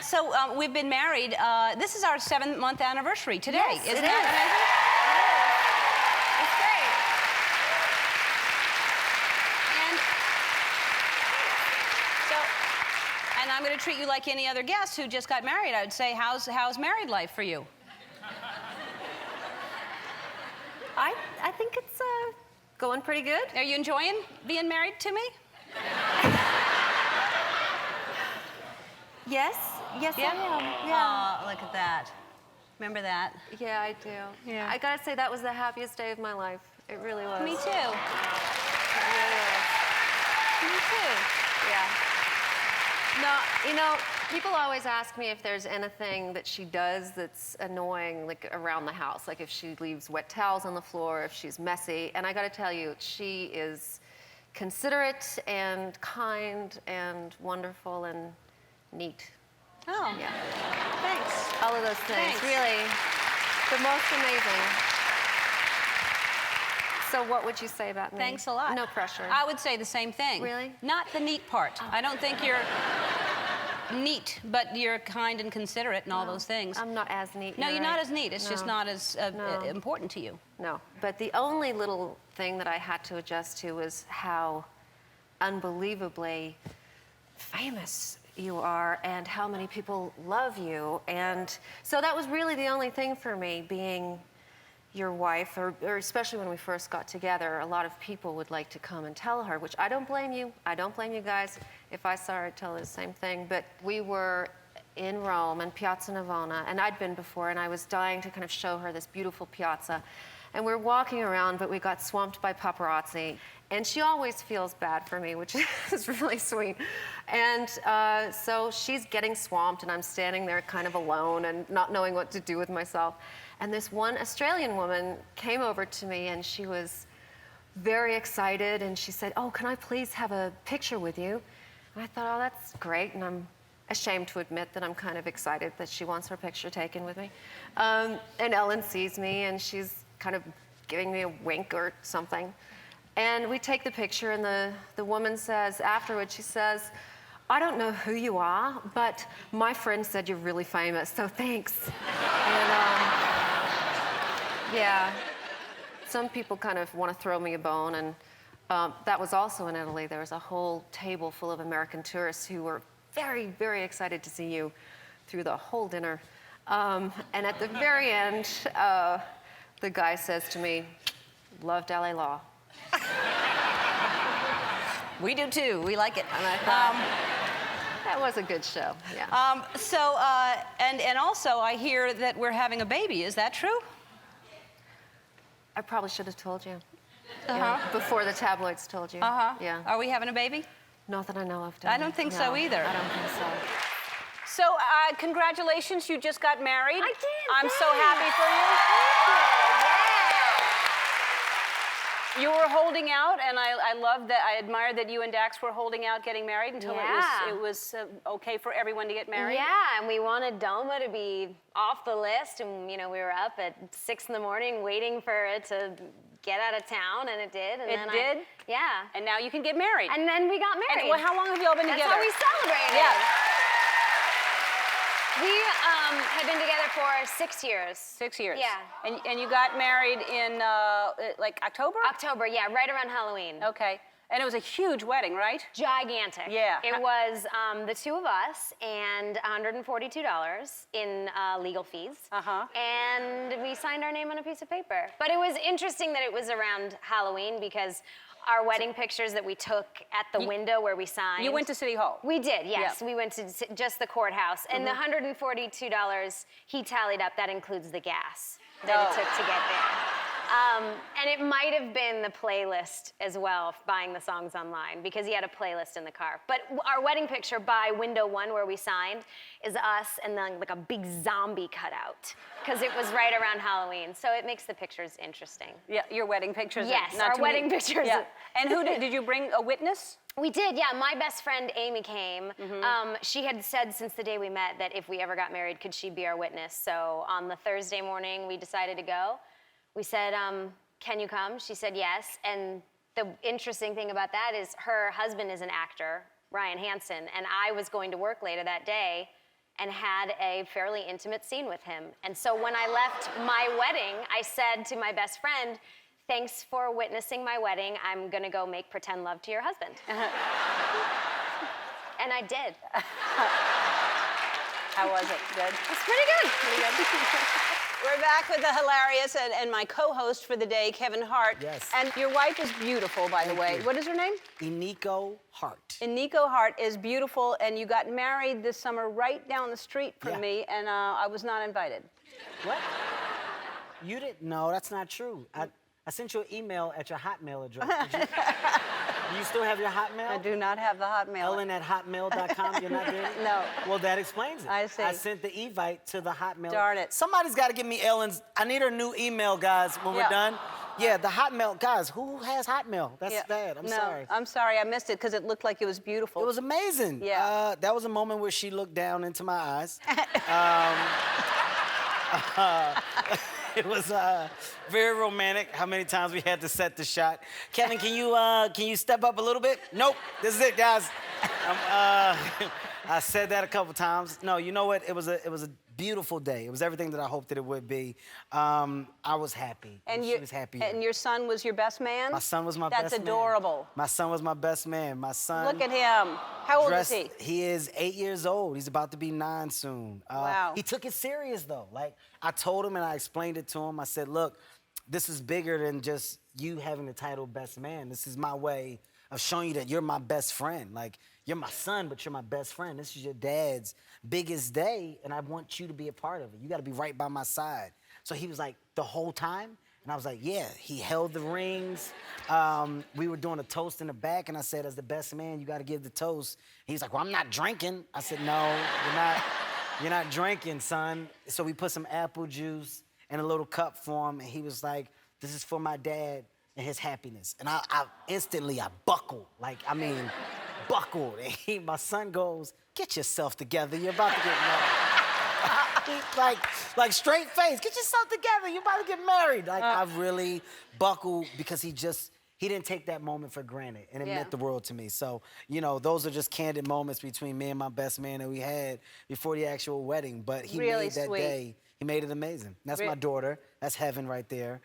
So we've been married. This is our 7-month anniversary today. Yes, Isn't it that is. amazing? It's great. And I'm going to treat you like any other guest who just got married. I would say, how's married life for you? I think it's going pretty good. Are you enjoying being married to me? Yes, I am. Yeah. Oh, look at that. Remember that? Yeah, I do. Yeah. I gotta say that was the happiest day of my life. It really was. Me too. It really was. Me too. Yeah. No, you know, people always ask me if there's anything that she does that's annoying, like around the house, like if she leaves wet towels on the floor, if she's messy. And I gotta tell you, she is considerate and kind and wonderful and neat. Oh, Yeah. thanks. All of those things, Thanks. really, the most amazing. So what would you say about me? Thanks a lot. No pressure. I would say the same thing. Really? Not the neat part. I don't think you're neat, but you're kind and considerate and all those things. I'm not as neat. No, you're right. not as neat. It's just No. not as important to you. No, but the only little thing that I had to adjust to was how unbelievably famous you are and how many people love you. And so that was really the only thing for me, being your wife, or especially when we first got together, a lot of people would like to come and tell her, which I don't blame you. I don't blame you guys. If I saw her, I'd tell her the same thing. But we were in Rome and Piazza Navona, and I'd been before, and I was dying to kind of show her this beautiful piazza. And we're walking around, but we got swamped by paparazzi. And she always feels bad for me, which is really sweet. And so she's getting swamped, and I'm standing there kind of alone and not knowing what to do with myself. And this one Australian woman came over to me, and she was very excited, and she said, "Oh, can I please have a picture with you?" And I thought, oh, that's great, and I'm ashamed to admit that I'm kind of excited that she wants her picture taken with me. And Ellen sees me, and she's kind of giving me a wink or something. And we take the picture, and the woman says, afterwards, she says, "I don't know who you are, but my friend said you're really famous, so thanks." And yeah, some people kind of want to throw me a bone, and that was also in Italy. There was a whole table full of American tourists who were very, very excited to see you through the whole dinner. And at the very end, the guy says to me, "Loved LA Law." We do too. We like it. And I thought, that was a good show, yeah. And also, I hear that we're having a baby. Is that true? I probably should have told you. Yeah, before the tabloids told you. Yeah. Are we having a baby? Not that I know of. I don't think so either. I don't think so. So, congratulations, you just got married. I did. I'm so happy for you. You were holding out, and I love that. I admired that you and Dax were holding out getting married until it was okay for everyone to get married. Yeah, and we wanted Doma to be off the list, and we were up at 6 in the morning waiting for it to get out of town, and it did. And it did? Yeah. And now you can get married. And then we got married. And, well, how long have you all been That's together? how we celebrated. Yeah. We had been together for 6 years. 6 years. Yeah. And you got married in like October? October, yeah, right around Halloween. Okay. And it was a huge wedding, right? Gigantic. Yeah. It was the two of us and $142 in legal fees. And we signed our name on a piece of paper. But it was interesting that it was around Halloween because our wedding pictures that we took at the window where we signed. You went to City Hall? We did, yes. Yeah. We went to just the courthouse. And the $142 he tallied up, that includes the gas that it took to get there. And it might have been the playlist as well, buying the songs online, because he had a playlist in the car. But our wedding picture by window 1 where we signed is us and then like a big zombie cutout, because it was right around Halloween. So it makes the pictures interesting. Yeah, your wedding pictures. Yes, not our too wedding many. pictures. Yeah. And who did you bring a witness? We did, yeah. My best friend, Amy, came. She had said since the day we met that if we ever got married, could she be our witness? So on the Thursday morning, we decided to go. We said, can you come? She said yes. And the interesting thing about that is her husband is an actor, Ryan Hansen, and I was going to work later that day, and had a fairly intimate scene with him. And so when I left my wedding, I said to my best friend, thanks for witnessing my wedding. I'm gonna go make pretend love to your husband. And I did. How was it? Good? It's pretty good. We're back with the hilarious and my co-host for the day, Kevin Hart. Yes. And your wife is beautiful, by the way. you. What is her name? Iniko Hart. Iniko Hart is beautiful, and you got married this summer right down the street from Yeah. me, and I was not invited. What? You didn't? No, that's not true. I sent you an email at your Hotmail address. Do you still have your Hotmail? I do not have the Hotmail. Ellen@hotmail.com. You're not there? No. Well, that explains it. I see. I sent the Evite to the Hotmail. Darn it. Somebody's got to give me Ellen's. I need her new email, guys, when Yeah. we're done. Yeah, the Hotmail. Guys, who has Hotmail? That's Yeah. bad. I'm No, sorry. I'm sorry. I missed it because it looked like it was beautiful. It was amazing. Yeah. That was a moment where she looked down into my eyes. It was very romantic. How many times we had to set the shot? Kevin, can you step up a little bit? Nope. This is it, guys. I said that a couple times. No, you know what? It was a beautiful day. It was everything that I hoped that it would be. I was happy. And she was happy. And your son was your best man? My son was my best man. That's adorable. My son was my best man. My son. Look at him. How old is he? He is 8 years old. He's about to be 9 soon. Wow. He took it serious, though. Like, I told him and I explained it to him. I said, look, this is bigger than just you having the title best man. This is my way of showing you that you're my best friend. Like, you're my son, but you're my best friend. This is your dad's biggest day, and I want you to be a part of it. You got to be right by my side. So he was like, the whole time? And I was like, yeah. He held the rings. We were doing a toast in the back, and I said, as the best man, you got to give the toast. He's like, well, I'm not drinking. I said, no, you're not drinking, son. So we put some apple juice in a little cup for him, and he was like, this is for my dad and his happiness. And I instantly buckled. Like, I mean, buckled. And my son goes, get yourself together. You're about to get married. like straight face. Get yourself together. You're about to get married. Like, I really buckled because he didn't take that moment for granted, and it meant the world to me. So, you know, those are just candid moments between me and my best man that we had before the actual wedding. But he Really made that sweet. day, he made it amazing. That's my daughter. That's heaven right there.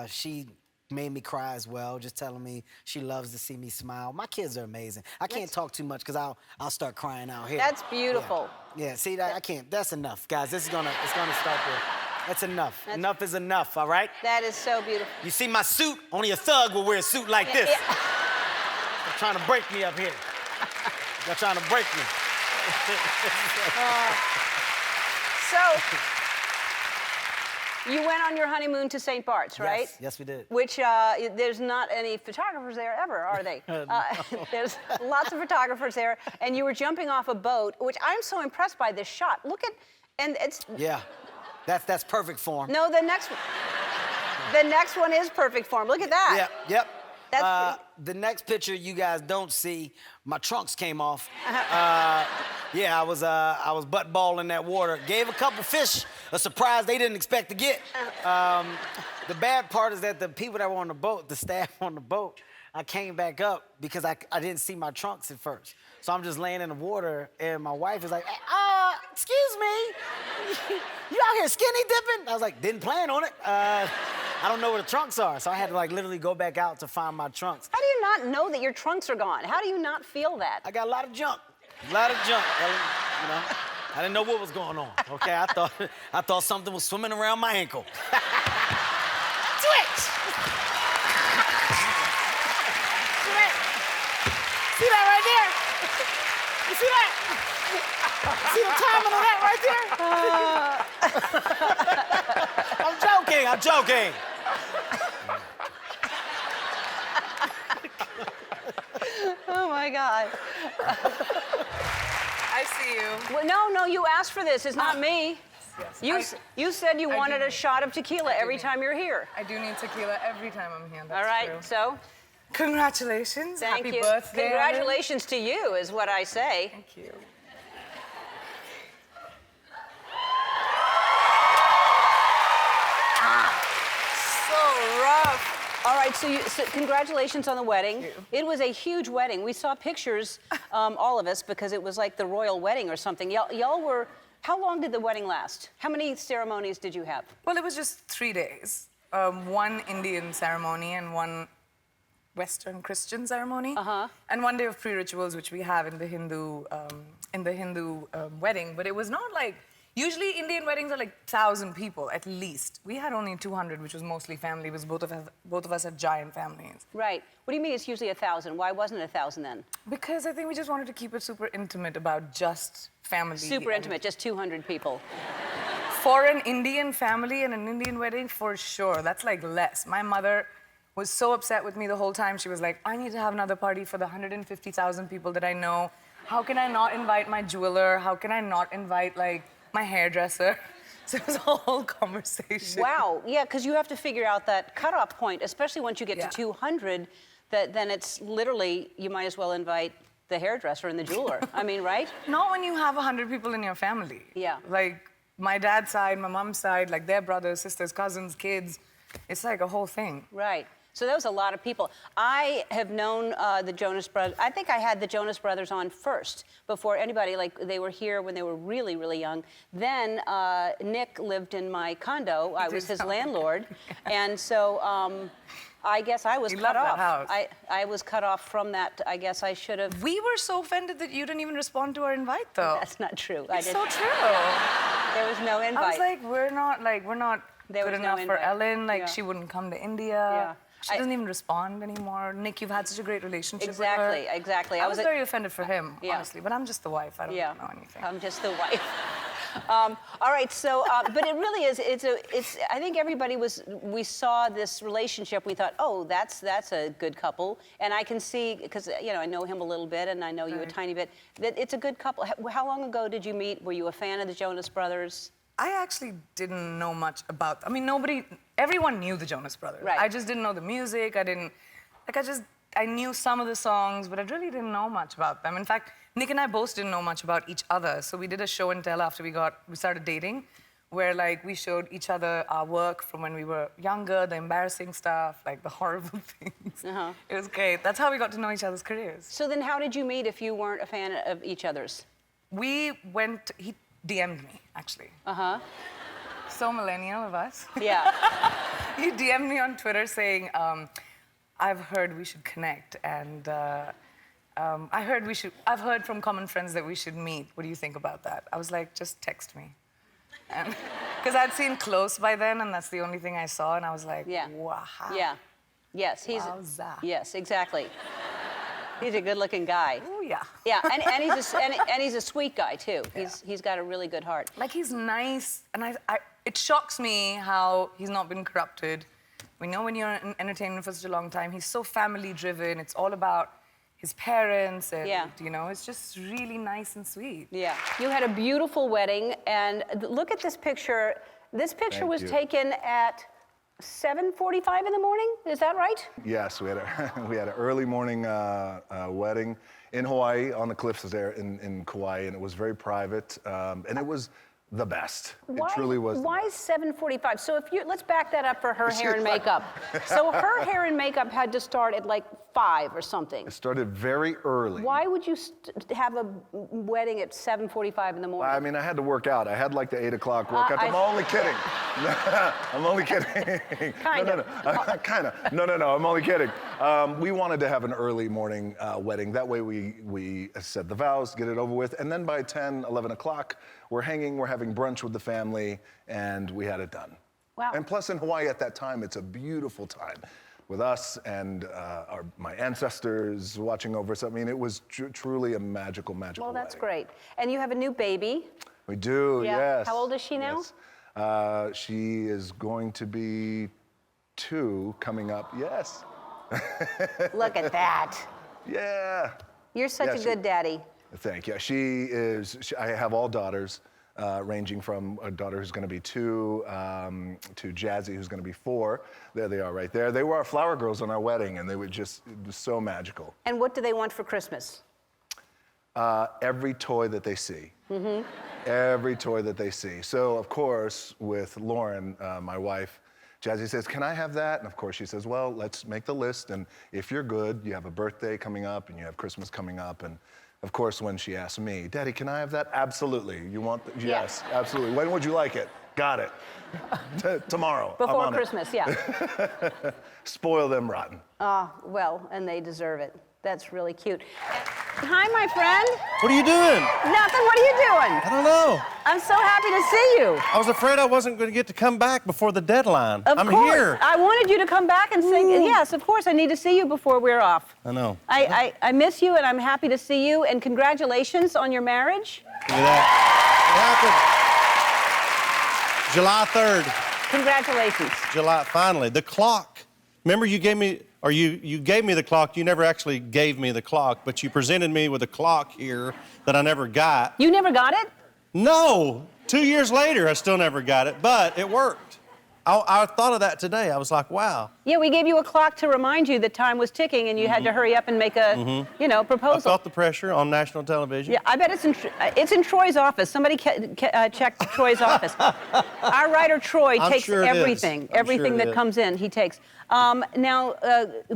She made me cry as well, just telling me she loves to see me smile. My kids are amazing. I can't talk too much because I'll start crying out here. That's beautiful. Yeah, see, I can't. That's enough, guys. It's gonna start there. That's enough. Enough is enough, all right? That is so beautiful. You see my suit? Only a thug will wear a suit like this. Yeah. They're trying to break me up here. They're trying to break me. So, you went on your honeymoon to St. Bart's, right? Yes, we did. Which, there's not any photographers there ever, are they? There's lots of photographers there, and you were jumping off a boat, which I'm so impressed by this shot. Look at, and it's... Yeah, that's perfect form. No, the next one is perfect form. Look at that. Yep. That's the next picture you guys don't see, my trunks came off. Yeah, I was butt ball in that water. Gave a couple fish a surprise they didn't expect to get. The bad part is that the people that were on the boat, the staff on the boat, I came back up because I didn't see my trunks at first. So I'm just laying in the water, and my wife is like, excuse me, you out here skinny dipping? I was like, didn't plan on it. I don't know where the trunks are, so I had to like literally go back out to find my trunks. How do you not know that your trunks are gone? How do you not feel that? I got a lot of junk, Ellen, you know. I didn't know what was going on, okay? I thought something was swimming around my ankle. Twitch! See that right there? You see that? See the timing of that right there? I'm joking. Oh my God. I see you. Well, no, you asked for this. It's not me. Yes. You said you I wanted do a shot of tequila every need- time you're here. I do need tequila every time I'm here. That's All right, true. so Congratulations. thank Happy you. birthday. Ellen. Congratulations to you, is what I say. Thank you. So rough. All right. right, so congratulations on the wedding. It was a huge wedding. We saw pictures, all of us, because it was like the royal wedding or something. Y'all were, how long did the wedding last? How many ceremonies did you have? Well, it was just 3 days. One Indian ceremony and one Western Christian ceremony. And 1 day of pre-rituals, which we have in the Hindu wedding. But it was not like, usually Indian weddings are like 1,000 people at least. We had only 200, which was mostly family, because both of us have giant families. Right. What do you mean it's usually 1,000? Why wasn't it 1,000 then? Because I think we just wanted to keep it super intimate about just family. Super intimate, just 200 people. For an Indian family and an Indian wedding, for sure. That's like less. My mother was so upset with me the whole time. She was like, I need to have another party for the 150,000 people that I know. How can I not invite my jeweler? How can I not invite, like, my hairdresser? So it was a whole conversation. Wow, yeah, because you have to figure out that cutoff point, especially once you get to 200, then it's literally, you might as well invite the hairdresser and the jeweler. I mean, right? Not when you have 100 people in your family. Yeah. Like, my dad's side, my mom's side, like their brothers, sisters, cousins, kids. It's like a whole thing. Right. So that was a lot of people. I have known the Jonas Brothers. I think I had the Jonas Brothers on first before anybody. Like, they were here when they were really, really young. Then Nick lived in my condo. I was his landlord. And so I guess I was cut off. That house. I was cut off from that. I guess I should have. We were so offended that you didn't even respond to our invite, though. That's not true. It's so true. There was no invite. I was like, we're not There good was no enough for invite. Ellen. Like, Yeah. she wouldn't come to India. Yeah. She doesn't even respond anymore. Nick, you've had such a great relationship with her. Exactly, exactly. I was very offended for him, Yeah. honestly. But I'm just the wife. I don't know anything. I'm just the wife. All right, so, but it really is, I think everybody we saw this relationship, we thought, oh, that's a good couple. And I can see, because, you know, I know him a little bit and I know you a tiny bit, that it's a good couple. How long ago did you meet? Were you a fan of the Jonas Brothers? I actually didn't know much about, I mean, everyone knew the Jonas Brothers. Right. I just didn't know the music. I knew some of the songs, but I really didn't know much about them. In fact, Nick and I both didn't know much about each other. So we did a show and tell after we started dating, where like we showed each other our work from when we were younger, the embarrassing stuff, like the horrible things. It was great. That's how we got to know each other's careers. So then how did you meet if you weren't a fan of each other's? He DM'd me, actually. So millennial of us. Yeah. He DM'd me on Twitter saying, I've heard we should connect, and I've heard from common friends that we should meet. What do you think about that? I was like, just text me. Because I'd seen Close by then, and that's the only thing I saw, and I was like, wow. Yeah. Yes, Wowza. Yes, exactly. He's a good-looking guy. Oh, yeah. Yeah, and he's a sweet guy, too. He's got a really good heart. Like, he's nice, and it shocks me how he's not been corrupted. We know when you're in entertainment for such a long time, he's so family-driven. It's all about his parents, and, you know, it's just really nice and sweet. Yeah. You had a beautiful wedding, and look at this picture. This picture was taken at 7:45 in the morning, is that right? Yes, we had an early morning wedding in Hawaii, on the cliffs there in Kauai, and it was very private, and it was the best. It truly was. Why 7:45? So let's back that up for her hair and makeup. So her hair and makeup had to start at like 5 or something. It started very early. Why would you have a wedding at 7:45 in the morning? I mean, I had to work out. I had like the 8 o'clock workout. I'm only kidding. I'm only kidding. Kind of. Kind of. No, I'm only kidding. We wanted to have an early morning wedding. That way we said the vows, get it over with. And then by 10, 11 o'clock, we're having brunch with the family, and we had it done. Wow. And plus in Hawaii at that time, it's a beautiful time with us and my ancestors watching over us. I mean, it was truly a magical Well, that's wedding. great. And you have a new baby. We do, yes. How old is she now? Yes. She is going to be 2 coming up, yes. Look at that. Yeah. You're such a good daddy. Thank you. I have all daughters, ranging from a daughter who's going to be 2 to Jazzy, who's going to be 4. There they are right there. They were our flower girls on our wedding, and it was so magical. And what do they want for Christmas? Every toy that they see. Every toy that they see. So, of course, with Lauren, my wife, Jazzy says, can I have that? And of course she says, well, let's make the list. And if you're good, you have a birthday coming up and you have Christmas coming up. And of course, when she asked me, Daddy, can I have that? Absolutely. You want that? Yes, absolutely. When would you like it? Got it. Tomorrow. I'm Before on Christmas, yeah. it. Spoil them rotten. Well, and they deserve it. That's really cute. Hi, my friend. What are you doing? Nothing. What are you doing? I don't know. I'm so happy to see you. I was afraid I wasn't going to get to come back before the deadline. Of course. Here. I wanted you to come back and sing. Yes, of course. I need to see you before we're off. I know. I miss you, and I'm happy to see you. And congratulations on your marriage. Look at that. It happened. July 3rd. Congratulations. Finally. The clock. Remember you gave me, or you gave me the clock. You never actually gave me the clock, but you presented me with a clock here that I never got. You never got it? No. 2 years later, I still never got it, but it worked. I thought of that today. I was like, wow. Yeah, we gave you a clock to remind you that time was ticking, and you had to hurry up and make a, proposal. I felt the pressure on national television. Yeah, I bet it's in Troy's office. Somebody check Troy's office. Our writer Troy takes everything that comes in. He takes. Now,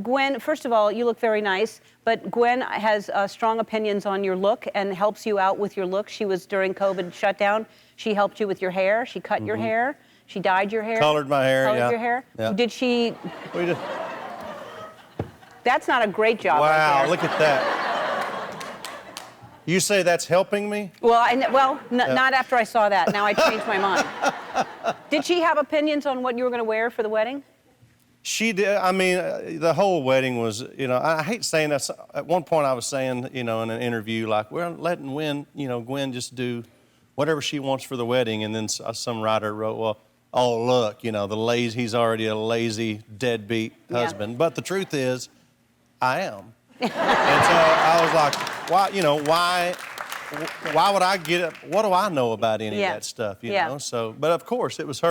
Gwen, first of all, you look very nice, but Gwen has strong opinions on your look and helps you out with your look. She was during COVID shutdown. She helped you with your hair. She cut your hair. She dyed your hair. Colored my hair, Colored your hair. Yeah. Did she? We did. That's not a great job. Wow, right there. look at that. You say that's helping me? Well, not after I saw that. Now I changed my mind. Did she have opinions on what you were going to wear for the wedding? She did. I mean, the whole wedding was, I hate saying that. At one point I was saying, in an interview, like, we're letting Gwen just do whatever she wants for the wedding. And then some writer wrote, well, oh, look, he's already a lazy, deadbeat husband. But the truth is, I am. And so I was like, why would I get it? What do I know about any of that stuff, you know? So, but of course, it was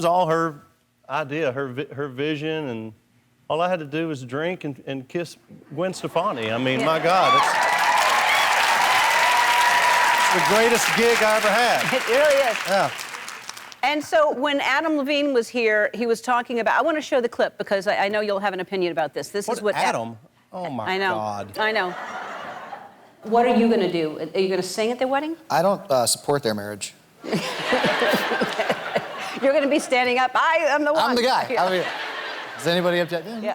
all her idea, her vision, and all I had to do was drink and kiss Gwen Stefani. I mean, my God, it's the greatest gig I ever had. It really is. Yeah. And so when Adam Levine was here, he was talking about, I want to show the clip because I know you'll have an opinion about this. This is what Adam? Oh my God. I know. What are you going to do? Are you going to sing at the wedding? I don't support their marriage. You're going to be standing up. I am the one. I'm the guy. Yeah. I mean, does anybody object? Yeah.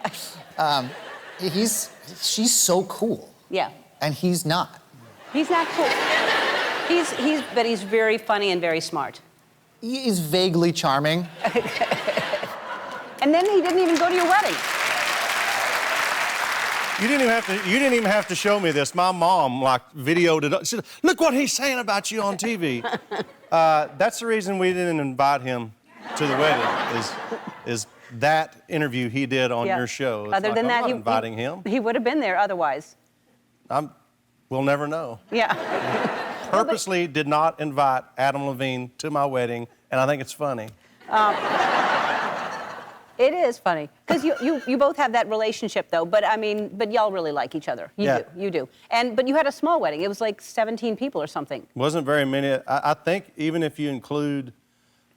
She's so cool. Yeah. And he's not. He's not cool. But he's very funny and very smart. He's vaguely charming. And then he didn't even go to your wedding. You didn't even have to show me this. My mom videoed it. She said, look what he's saying about you on TV. That's the reason we didn't invite him to the wedding. Is that interview he did on your show? It's Other than that, I'm not inviting him. He would have been there otherwise. We'll never know. Yeah. Purposely did not invite Adam Levine to my wedding, and I think it's funny. It is funny because you both have that relationship though. But y'all really like each other. You do. But you had a small wedding. It was like 17 people or something. Wasn't very many. I think even if you include,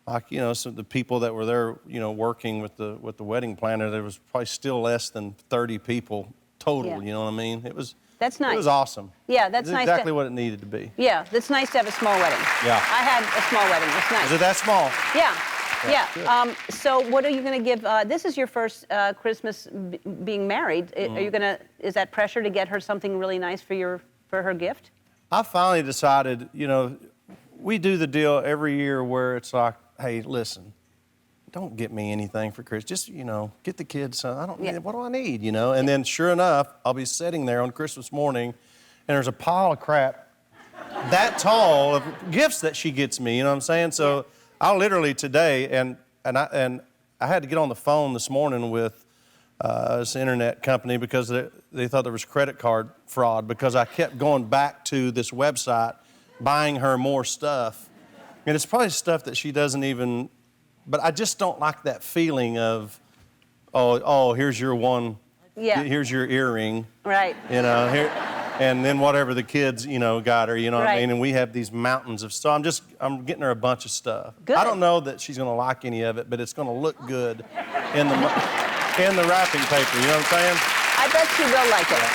some of the people that were there, working with the wedding planner, there was probably still less than 30 people total. Yeah. You know what I mean? That's nice. It was awesome. Yeah, that's nice. Exactly what it needed to be. Yeah, that's nice to have a small wedding. Yeah. I had a small wedding. It's nice. Is it that small? Yeah. Yeah. So what are you going to give? This is your first Christmas being married. Are you going to? Is that pressure to get her something really nice for her gift? I finally decided. We do the deal every year where it's like, hey, listen, don't get me anything for Christmas. Just get the kids something. I don't need. What do I need? And then sure enough, I'll be sitting there on Christmas morning, and there's a pile of crap that tall of gifts that she gets me. You know what I'm saying? So. Yeah. I literally today, and I had to get on the phone this morning with this internet company because they thought there was credit card fraud because I kept going back to this website, buying her more stuff. And it's probably stuff that she doesn't even, but I just don't like that feeling of, oh, here's your one, here's your earring. Right. Here. And then whatever the kids, got her, you know what I Right. mean? And we have these mountains of stuff. I'm getting her a bunch of stuff. Good. I don't know that she's gonna like any of it, but it's gonna look good in the wrapping paper, you know what I'm saying? I bet she will like it.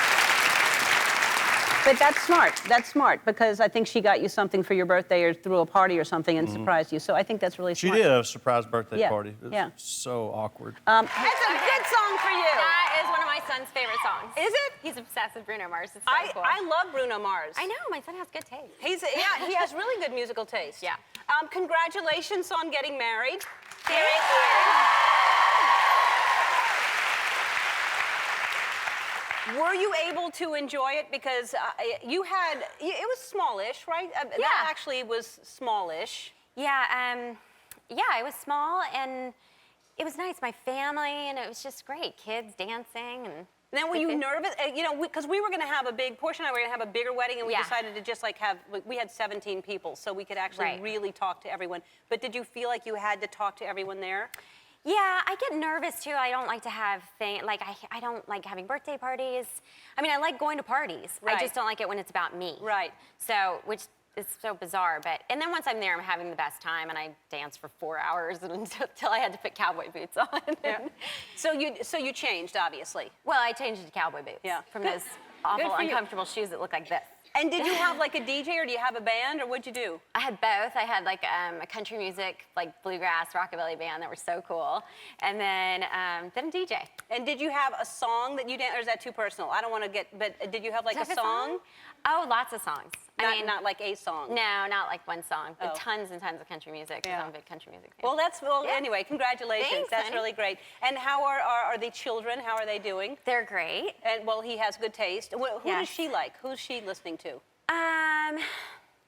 But that's smart. That's smart because I think she got you something for your birthday or threw a party or something and surprised you. So I think that's really She smart. did a surprise birthday Yeah, party. It was yeah. so awkward. It's a good song for you. That is one of my son's favorite songs. Is it? He's obsessed with Bruno Mars. It's so cool. I love Bruno Mars. I know, my son has good taste. He has really good musical taste. Yeah. Congratulations on getting married. Thank you. Were you able to enjoy it? Because it was smallish, right? Yeah. That actually was smallish. Yeah, it was small and it was nice. My family and it was just great. Kids dancing and. Then were you nervous? Because we were going to have Portia and I were going to have a bigger wedding, and we Yeah. decided to just we had 17 people, so we could actually Right. really talk to everyone. But did you feel like you had to talk to everyone there? Yeah, I get nervous too. I don't like to have I don't like having birthday parties. I mean, I like going to parties. Right. I just don't like it when it's about me. Right. So, which is so bizarre. And then once I'm there, I'm having the best time, and I danced for 4 hours until I had to put cowboy boots on. Yeah. So you changed, obviously. Well, I changed it to cowboy boots. Yeah. From Good. those awful, for you. uncomfortable shoes that look like this. And did you have like a DJ, or do you have a band, or what'd you do? I had both. I had like a country music, like bluegrass, rockabilly band that were so cool, and then a DJ. And did you have a song that you danced, or is that too personal? I don't want to but did you have like Did I a have a song? song? Oh, lots of songs. Not like a song. No, not like one song, but Oh. tons and tons of country music. 'Cause Yeah. I'm a big country music fan. Well, Yeah. anyway, congratulations. Thanks, That's honey. really great. And how are the children? How are they doing? They're great. And well, he has good taste. Who does Yes. she like? Who's she listening to?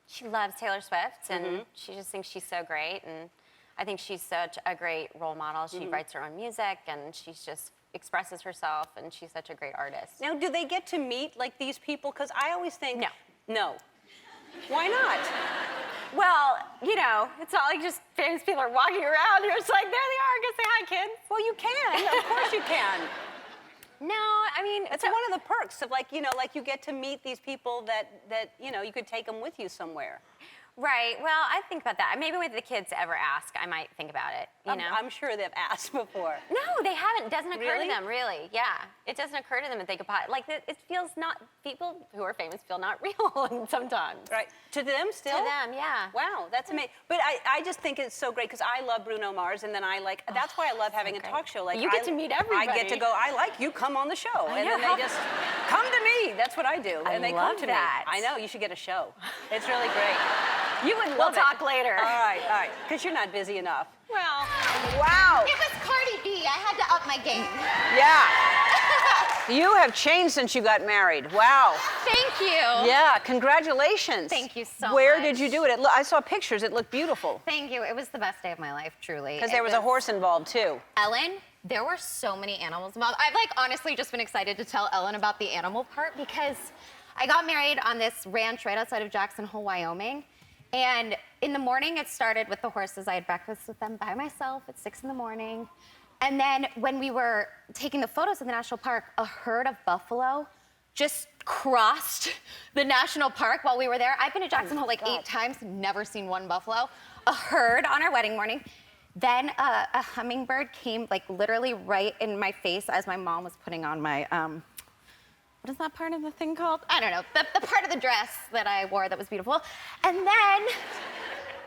She loves Taylor Swift, and Mm-hmm. she just thinks she's so great. And I think she's such a great role model. She Mm-hmm. writes her own music, and she's just expresses herself, and she's such a great artist. Now, do they get to meet like these people? Because I always think No. No. Why not? Well, it's not like just famous people are walking around. You're just like, there they are. Go say hi, kids. Well, you can. Of course you can. No, I mean, It's one of the perks of like you get to meet these people that you could take them with you somewhere. right. Well, I think about that. Maybe when the kids ever ask, I might think about it. I'm sure they've asked before. No, they haven't. It doesn't occur Really? to them, really. Yeah. It doesn't occur to them that they could it feels not, people who are famous feel not real sometimes. Right. To them still? To them, yeah. Wow, that's amazing. But I just think it's so great because I love Bruno Mars, and then that's why I love having a great. talk show. Like You get to meet everybody. I get to go, I like you, come on the show. And know, then they just come to me. That's what I do. I And they love come to that. me. I know, you should get a show. It's really great. You would We'll love it. talk later. All right. Because you're not busy enough. Well, Wow. It was Cardi B. I had to up my game. Yeah. You have changed since you got married. Wow. Thank you. Yeah, congratulations. Thank you so Where much. did you do it? I saw pictures. It looked beautiful. Thank you. It was the best day of my life, truly. Because there was a horse involved, too. Ellen, there were so many animals involved. I've honestly just been excited to tell Ellen about the animal part because I got married on this ranch right outside of Jackson Hole, Wyoming. And in the morning, it started with the horses. I had breakfast with them by myself at 6 in the morning. And then when we were taking the photos in the national park, a herd of buffalo just crossed the national park while we were there. I've been to Jackson Hole 8 times, never seen one buffalo. A herd on our wedding morning. Then a hummingbird came literally right in my face as my mom was putting on my, what is that part of the thing called? I don't know, the part of the dress that I wore that was beautiful. And then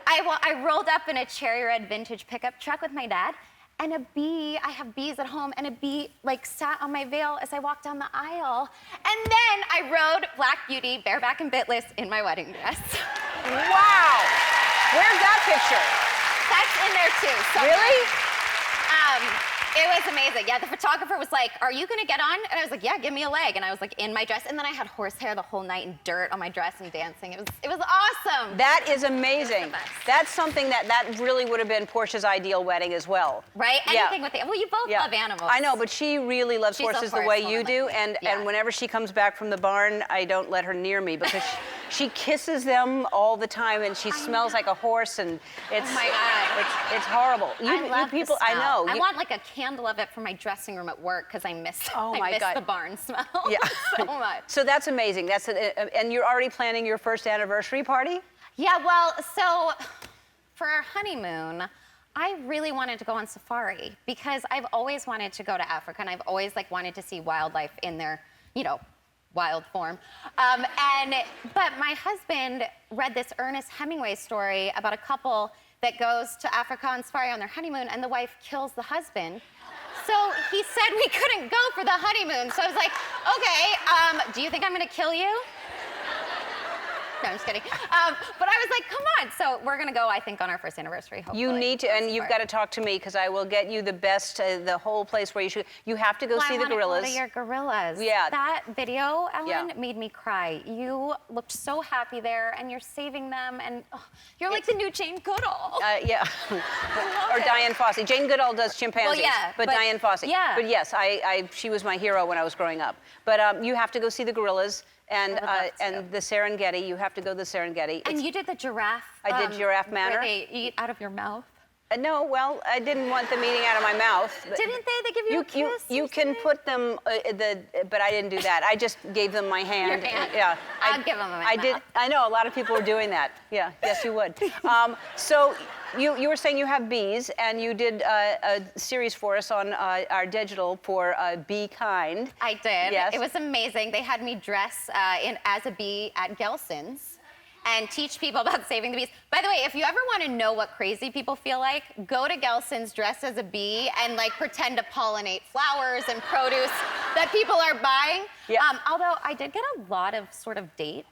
I rolled up in a cherry red vintage pickup truck with my dad, and I have bees at home, and a bee sat on my veil as I walked down the aisle. And then I rode Black Beauty bareback and bitless in my wedding dress. Wow. Where's that picture? That's in there too. Somewhere. Really? It was amazing. Yeah, the photographer was like, "Are you gonna get on?" And I was like, "Yeah, give me a leg." And I was in my dress, and then I had horsehair the whole night and dirt on my dress and dancing. It was awesome. That is amazing. the best. That's something that really would have been Portia's ideal wedding as well. Right? Yeah. Anything with it. Well, you both Yeah. love animals. I know, but she really loves She's a horses the horse way woman you like do, me. and Yeah. whenever she comes back from the barn, I don't let her near me because she kisses them all the time, and she smells like a horse, and it's Oh my God. it's horrible. I love the people. I smell. know. I want like a candle of it for my dressing room at work because I miss. Oh I my miss God. the barn smell. Yeah. so much. So that's amazing. And you're already planning your first anniversary party? Yeah. Well, so for our honeymoon, I really wanted to go on safari because I've always wanted to go to Africa, and I've always like wanted to see wildlife in their, wild form. But my husband read this Ernest Hemingway story about a couple that goes to Africa on safari on their honeymoon, and the wife kills the husband. So he said we couldn't go for the honeymoon. So I was like, okay, do you think I'm gonna kill you? No, I'm just kidding. But I was like, come on. So we're gonna go, I think, on our first anniversary, hopefully. You need to, and you've got to talk to me because I will get you the best, the whole place where you should. You have to go see the gorillas. I want to go to your gorillas. Yeah. That video, Ellen, Yeah. made me cry. You looked so happy there, and you're saving them, and you're like the new Jane Goodall. Yeah. Or Diane Fossey. Jane Goodall does chimpanzees. Well, yeah, but but- Diane Fossey. yeah. But yes, she was my hero when I was growing up. But you have to go see the gorillas. And I would love to. and the Serengeti, you have to go to the Serengeti. And you did the giraffe. I did Giraffe Manor. Where they eat out of your mouth. No, well, I didn't want them eating out of my mouth. But Didn't they? They give you a kiss You or can something? put them, but I didn't do that. I just gave them my hand. Your hand. Yeah. I'll give them my I did. mouth. I know a lot of people are doing that. Yeah. Yes, you would. So you were saying you have bees, and you did a series for us on our digital for Be Kind. I did. Yes. It was amazing. They had me dress as a bee at Gelson's and teach people about saving the bees. By the way, if you ever want to know what crazy people feel like, go to Gelson's, dress as a bee, and like pretend to pollinate flowers and produce that people are buying. Yeah. Although I did get a lot of sort of date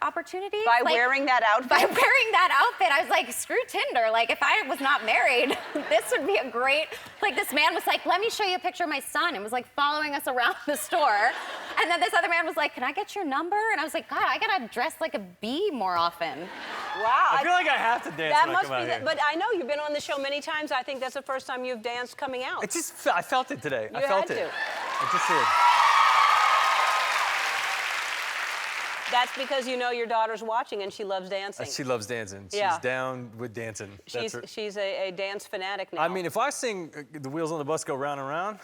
opportunities. By like, wearing that outfit? By wearing that outfit, I was like, screw Tinder. Like, if I was not married, this would be a great, like, this man was like, let me show you a picture of my son, and was like following us around the store. And then this other man was like, can I get your number? And I was like, God, I gotta dress like a bee more often. Wow. I feel like I have to dance That when I must come out be. here. But I know you've been on the show many times. I think that's the first time you've danced coming out. I felt it today. I You felt had it. to. I just did. That's because you know your daughter's watching and she loves dancing. She loves dancing. Yeah. She's down with dancing. That's her. She's a dance fanatic now. I mean, if I sing The Wheels on the Bus Go Round and Round,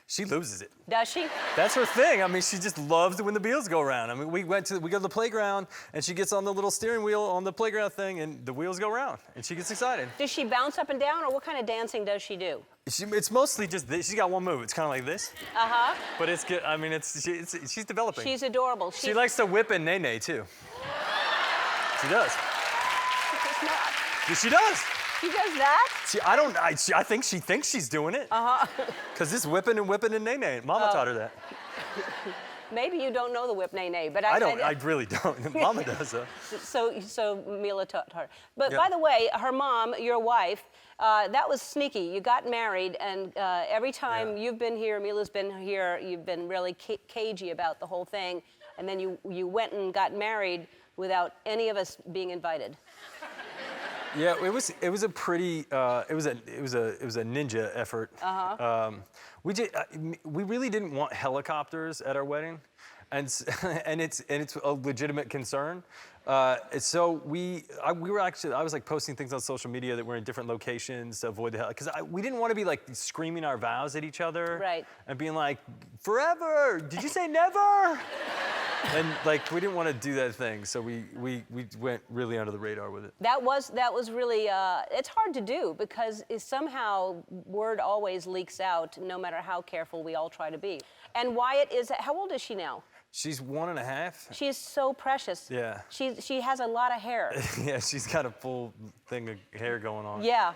she loses it. Does she? That's her thing. I mean, she just loves when the wheels go round. I mean, we go to the playground, and she gets on the little steering wheel on the playground thing, and the wheels go round, and she gets excited. Does she bounce up and down, or what kind of dancing does she do? It's mostly just this. She's got one move. It's kind of like this. Uh-huh. But it's good. I mean, she's developing. She's adorable. She likes to whip and nay-nay, too. She does. She's not. She does. She does that? I think she thinks she's doing it. Uh-huh. Because this whipping and nay-nay. Mama taught her that. Maybe you don't know the whip nay nay, but I don't. I really don't. Mama does, though. So Mila taught her. But Yeah. by the way, her mom, your wife, that was sneaky. You got married, and every time you've been here, Mila's been here, you've been really cagey about the whole thing, and then you went and got married without any of us being invited. Yeah, it was a pretty it was a ninja effort. Uh-huh. We really didn't want helicopters at our wedding, and it's a legitimate concern. So I was like posting things on social media that were in different locations to avoid the because we didn't want to be like screaming our vows at each other, Right. And being like, forever. Did you say never? And like we didn't want to do that thing, so we went really under the radar with it. That was really, it's hard to do because somehow word always leaks out no matter how careful we all try to be. And Wyatt how old is she now? She's 1.5. She is so precious. Yeah. She has a lot of hair. Yeah, she's got a full thing of hair going on. Yeah.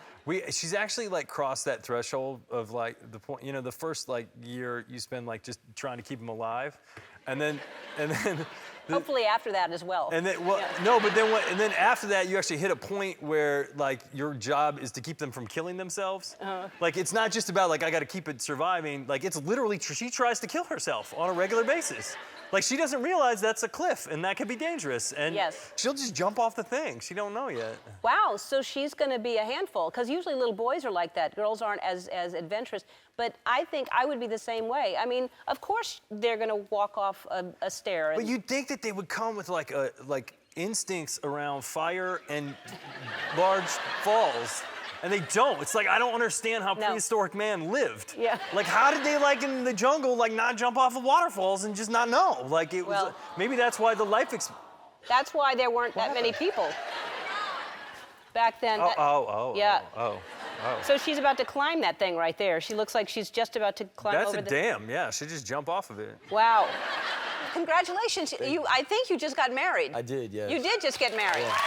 She's actually like crossed that threshold of like the point, the first like year you spend like just trying to keep them alive. And then Hopefully after that as well. And then no, but then and then after that you actually hit a point where like your job is to keep them from killing themselves. Like it's not just about like I got to keep it surviving. Like it's literally she tries to kill herself on a regular basis. Like she doesn't realize that's a cliff and that could be dangerous. And she'll just jump off the thing. She don't know yet. Wow, so she's going to be a handful because usually little boys are like that. Girls aren't as adventurous. But I think I would be the same way. I mean, of course they're gonna walk off a stair. But you'd think that they would come with like instincts around fire and large falls. And they don't. It's like, I don't understand how prehistoric man lived. Yeah. Like, how did they, like, in the jungle, like, not jump off of waterfalls and just not know? Like, it was, maybe that's why the life That's why there weren't that many people back then. Yeah. So she's about to climb that thing right there. She looks like she's just about to climb That's over a dam, yeah. She'd just jump off of it. Wow. Congratulations. I think you just got married. I did, yes. You did just get married. Yeah.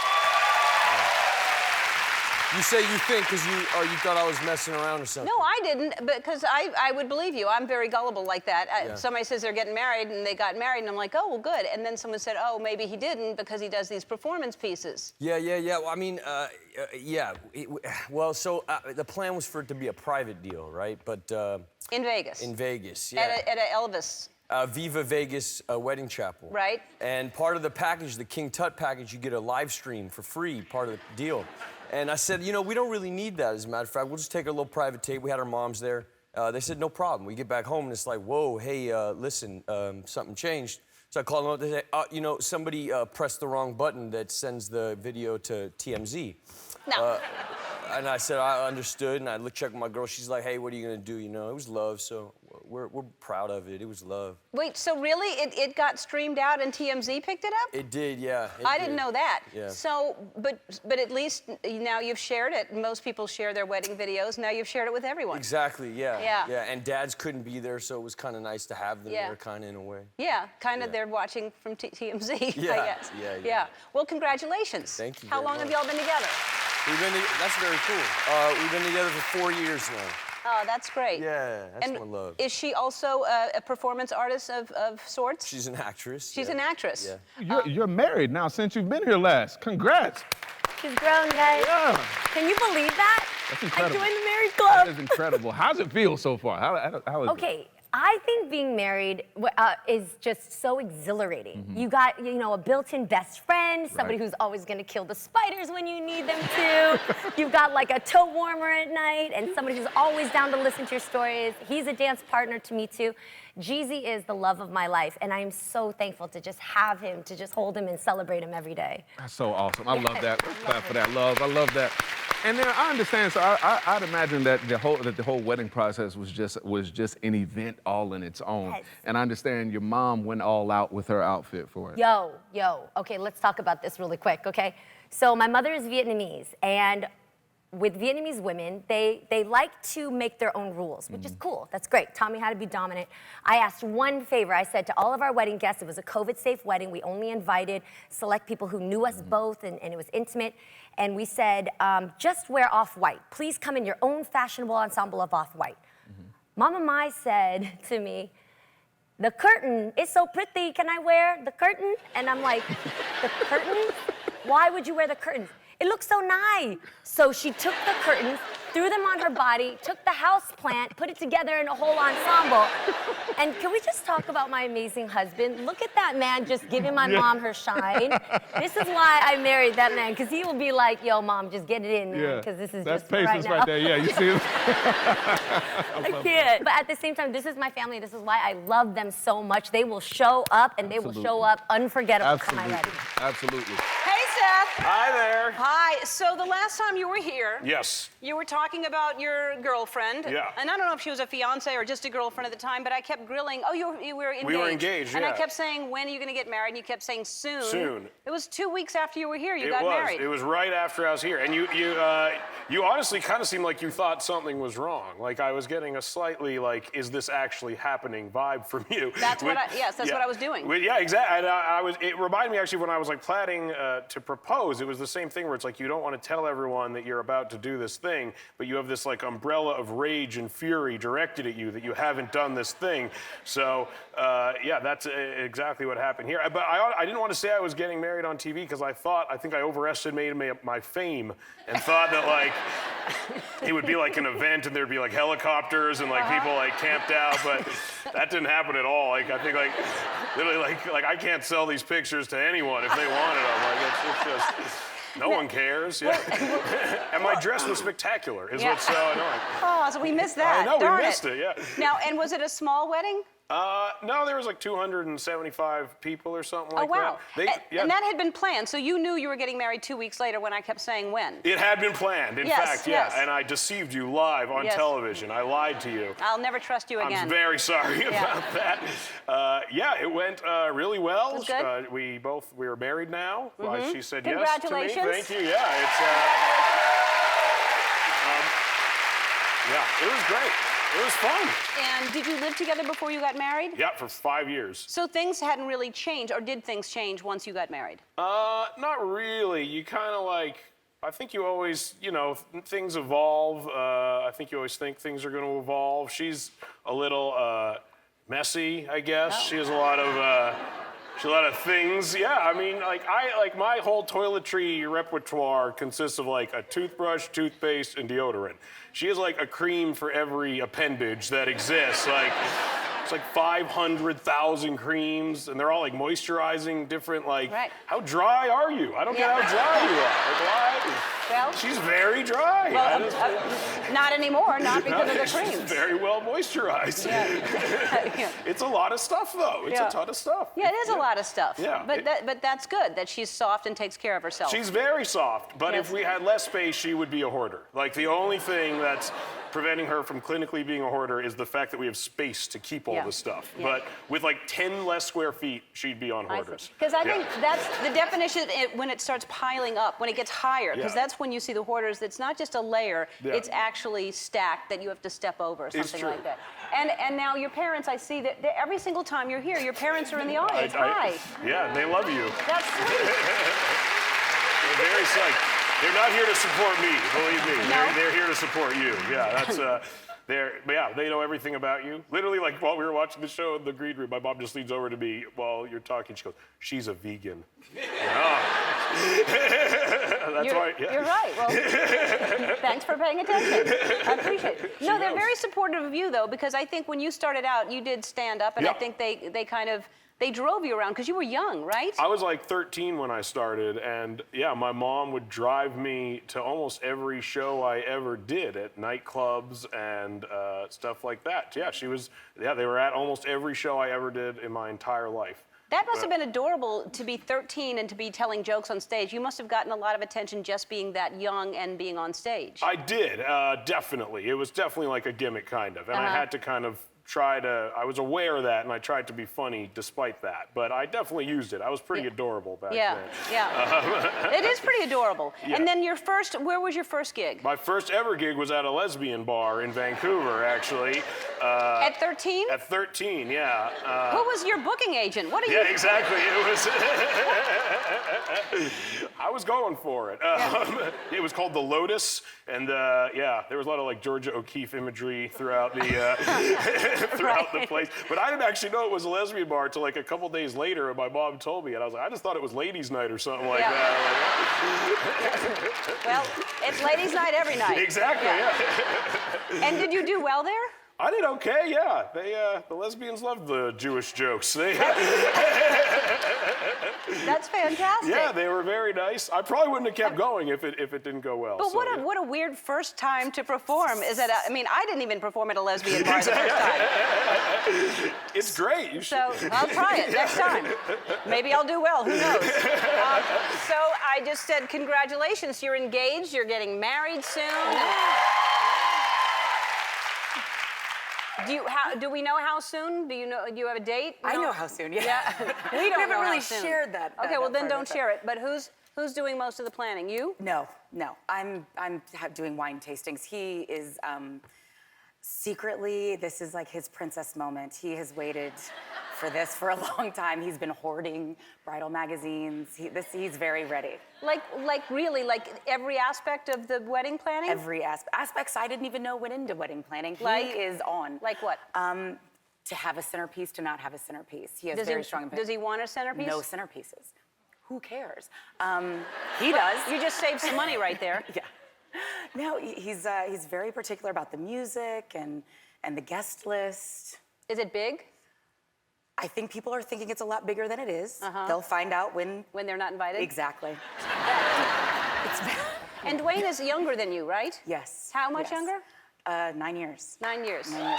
You say you think because you thought I was messing around or something. No, I didn't, because I would believe you. I'm very gullible like that. Somebody says they're getting married, and they got married, and I'm like, oh, well, good. And then someone said, oh, maybe he didn't because he does these performance pieces. Yeah. Well, I mean, yeah. Well, so the plan was for it to be a private deal, right? But in Vegas. In Vegas, yeah. At a Elvis. Viva Vegas wedding chapel. Right. And part of the package, the King Tut package, you get a live stream for free, part of the deal. And I said, you know, we don't really need that, as a matter of fact. We'll just take a little private tape. We had our moms there. They said, no problem. We get back home, and it's like, whoa, hey, listen, something changed. So I called them up. They said, you know, somebody pressed the wrong button that sends the video to TMZ. No. And I said, I understood, and I checked with my girl. She's like, hey, what are you going to do? You know, it was love, so we're proud of it. It was love. Wait, so really it got streamed out and TMZ picked it up? It did, yeah. I didn't know that. Yeah. So, but at least now you've shared it. Most people share their wedding videos. Now you've shared it with everyone. Exactly, yeah. Yeah. And dads couldn't be there, so it was kind of nice to have them there, kind of in a way. Yeah, kind of they're watching from TMZ, I guess. Yeah. Well, congratulations. Thank you How very long have y'all been together? That's very cool. We've been together for 4 years now. Oh, that's great. Yeah, that's my love. Is she also a performance artist of sorts? She's an actress. She's an actress. Yeah. You're married now since you've been here last. Congrats. She's grown, guys. Yeah. Can you believe that? That's incredible. I joined the married club. That is incredible. How's it feel so far? How is it? Okay, I think being married is just so exhilarating. You got, you know, a built-in best friend, somebody who's always gonna kill the spiders when you need them to. You've got like a toe warmer at night and somebody who's always down to listen to your stories. He's a dance partner to me too. Jeezy is the love of my life, and I am so thankful to just have him, to just hold him and celebrate him every day. That's so awesome. I love that. Let's clap for that love. I love that. And then I understand. So I'd imagine that the whole wedding process was just an event all in its own. Yes. And I understand your mom went all out with her outfit for it. Yo. Okay, let's talk about this really quick, okay? So my mother is Vietnamese, and with Vietnamese women, they like to make their own rules, which is cool. That's great. Taught me how to be dominant. I asked one favor. I said to all of our wedding guests, it was a COVID-safe wedding. We only invited select people who knew us both, and it was intimate. And we said, just wear off-white. Please come in your own fashionable ensemble of off-white. Mama Mai said to me, the curtain is so pretty. Can I wear the curtain? And I'm like, the curtain? Why would you wear the curtains? It looks so nice. So she took the curtains, threw them on her body, took the house plant, put it together in a whole ensemble. And can we just talk about my amazing husband? Look at that man just giving my mom her shine. This is why I married that man, because he will be like, yo, mom, just get it in, man, because this is That's just for patience right now. right there. Yeah, you see it? I can't. But at the same time, this is my family. This is why I love them so much. They will show up, and they will show up unforgettable for my wedding. Absolutely. Hey, Seth. Hi there. Hi. So the last time you were here, Yes. you were talking about your girlfriend. Yeah. And I don't know if she was a fiance or just a girlfriend at the time, but I kept grilling. Oh, you were engaged. We were engaged, And I yeah. kept saying, when are you going to get married? And you kept saying, soon. Soon. It was 2 weeks after you were here. You got married. It was right after I was here. And you honestly kind of seemed like you thought something was wrong. Like I was getting a slightly like, is this actually happening vibe from you. That's what I was doing. Yeah, exactly. And it reminded me actually when I was like planning to propose, it was the same thing where it's like you don't want to tell everyone that you're about to do this thing, but you have this like umbrella of rage and fury directed at you that you haven't done this thing. So yeah, that's exactly what happened here. But I didn't want to say I was getting married on TV because I think I overestimated my fame and thought that like it would be like an event and there'd be like helicopters and like people like camped out, but that didn't happen at all. Like I think like literally like I can't sell these pictures to anyone if they wanted them. Like it's just. No one cares. Yeah. And my dress was spectacular. Is what's so annoying. Oh, so we missed that. I know, Darn we missed it. Yeah. Now, and was it a small wedding? No, there was like 275 people or something like Oh, wow. that. And that had been planned, so you knew you were getting married 2 weeks later when I kept saying when. It had been planned, in fact, yes. And I deceived you live on television. I lied to you. I'll never trust you again. I'm very sorry about that. It went really well. It was good? We were married now. She said yes to me. Congratulations. Thank you. Yeah, it was great. It was fun. And did you live together before you got married? Yeah, for 5 years. So things hadn't really changed, or did things change once you got married? Not really. You kind of I think you always, things evolve. I think you always think things are going to evolve. She's a little messy, I guess. Oh. She has a lot of things. Yeah, I mean, my whole toiletry repertoire consists of a toothbrush, toothpaste, and deodorant. She has a cream for every appendage that exists. It's 500,000 creams, and they're all moisturizing different. How dry are you? I don't get how dry you are. Why? Well, she's very dry. Well, not anymore, not because of the creams. She's very well moisturized. Yeah. It's a lot of stuff, though. It's a ton of stuff. Yeah, it is a lot of stuff. Yeah. But that's good that she's soft and takes care of herself. She's very soft, but if we had less space, she would be a hoarder. The only thing that's preventing her from clinically being a hoarder is the fact that we have space to keep all this stuff. Yeah. But with 10 less square feet, she'd be on hoarders. Because I think that's the definition when it starts piling up, when it gets higher, because that's when you see the hoarders. It's not just a layer, it's actually stacked that you have to step over or something like that. And now your parents, I see that every single time you're here, your parents are in the audience. Hi. Yeah, they love you. That's sweet. They're very psyched. They're not here to support me, believe me. No? They're here to support you. Yeah, that's they know everything about you. Literally, while we were watching the show in the green room, my mom just leans over to me while you're talking. She goes, "She's a vegan." That's why. Yeah. You're right. Well, thanks for paying attention. I appreciate it. No, they're very supportive of you, though, because I think when you started out, you did stand up, and I think they kind of. They drove you around because you were young, right? I was 13 when I started, and my mom would drive me to almost every show I ever did at nightclubs and stuff like that. Yeah, they were at almost every show I ever did in my entire life. That must have been adorable to be 13 and to be telling jokes on stage. You must have gotten a lot of attention just being that young and being on stage. I did, definitely. It was definitely a gimmick, kind of, and I had to kind of I was aware of that, and I tried to be funny despite that. But I definitely used it. I was pretty adorable back then. Yeah. It is pretty adorable. Yeah. And then where was your first gig? My first ever gig was at a lesbian bar in Vancouver, actually. At 13? At 13, yeah. Who was your booking agent? What are you? Yeah, exactly. It was. I was going for it. It was called The Lotus, and there was a lot of Georgia O'Keeffe imagery throughout the the place. But I didn't actually know it was a lesbian bar until a couple days later, and my mom told me, and I was I just thought it was ladies' night or something like that. Well, it's ladies' night every night. Exactly. Yeah. And did you do well there? I did okay, yeah. The lesbians loved the Jewish jokes. That's fantastic. Yeah, they were very nice. I probably wouldn't have kept going if it didn't go well. But what a weird first time to perform. Is that? I didn't even perform at a lesbian bar the first time. It's great. You should. So I'll try it next time. Maybe I'll do well. Who knows? So I just said congratulations. You're engaged. You're getting married soon. Do we know how soon? Do you have a date? I know how soon. Yeah. We don't haven't know really how soon. shared that. Okay, well then don't share it. But who's doing most of the planning? You? No. I'm doing wine tastings. He is secretly. This is his princess moment. He has waited for this for a long time. He's been hoarding bridal magazines. He's very ready. Really, every aspect of the wedding planning? Every aspects I didn't even know went into wedding planning. He is on. Like what? To have a centerpiece, to not have a centerpiece. He has very strong opinion. Does he want a centerpiece? No centerpieces. Who cares? He does. You just saved some money right there. Yeah. No, he's very particular about the music and the guest list. Is it big? I think people are thinking it's a lot bigger than it is. They'll find out when they're not invited. Exactly. And Dwayne is younger than you, right? Yes. How much yes. younger? 9 years. 9 years. 9 years.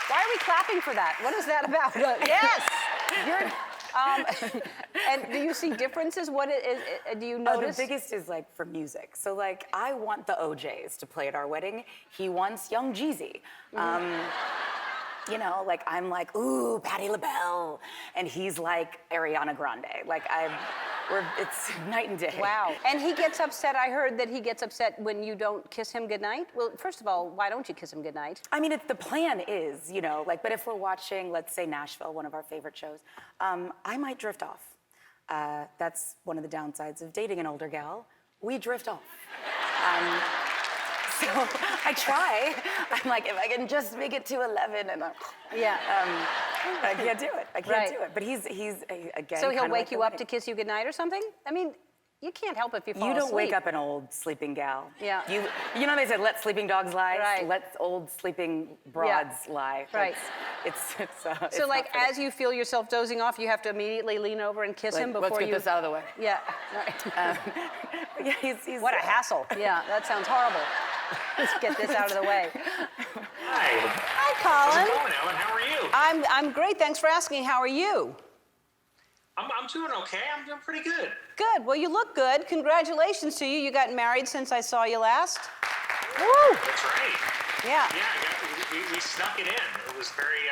Why are we clapping for that? What is that about? Yes! You're, and do you see differences? Do you notice? The biggest is like for music. So like I want the OJs to play at our wedding. He wants Young Jeezy. You know, like I'm like, ooh, Patti LaBelle. And he's like Ariana Grande. Like it's night and day. Wow. And he gets upset. I heard that he gets upset when you don't kiss him goodnight. Well, first of all, why don't you kiss him goodnight? I mean, the plan is, you know, like, but if we're watching, let's say Nashville, one of our favorite shows, I might drift off. That's one of the downsides of dating an older gal. We drift off. So I try. I'm like, if I can just make it to 11 and yeah. I can't do it. I can't do it. But he's again. So he'll kinda wake like you up to kiss you goodnight or something? I mean, you can't help if you fall You don't asleep. wake up an old sleeping gal. Yeah. You know they said let sleeping dogs lie. Right. Let old sleeping broads lie. Right. It's so like as you feel yourself dozing off, you have to immediately lean over and kiss him before let's get this out of the way. Yeah. Right. Yeah, he's what a hassle. Yeah, that sounds horrible. Let's get this out of the way. Hi. Hi, Colin. How's it going, Ellen? How are you? I'm great. Thanks for asking. How are you? I'm doing okay. I'm doing pretty good. Good. Well, you look good. Congratulations to you. You got married since I saw you last. Woo! That's right. Yeah. Yeah, we snuck it in. It was very,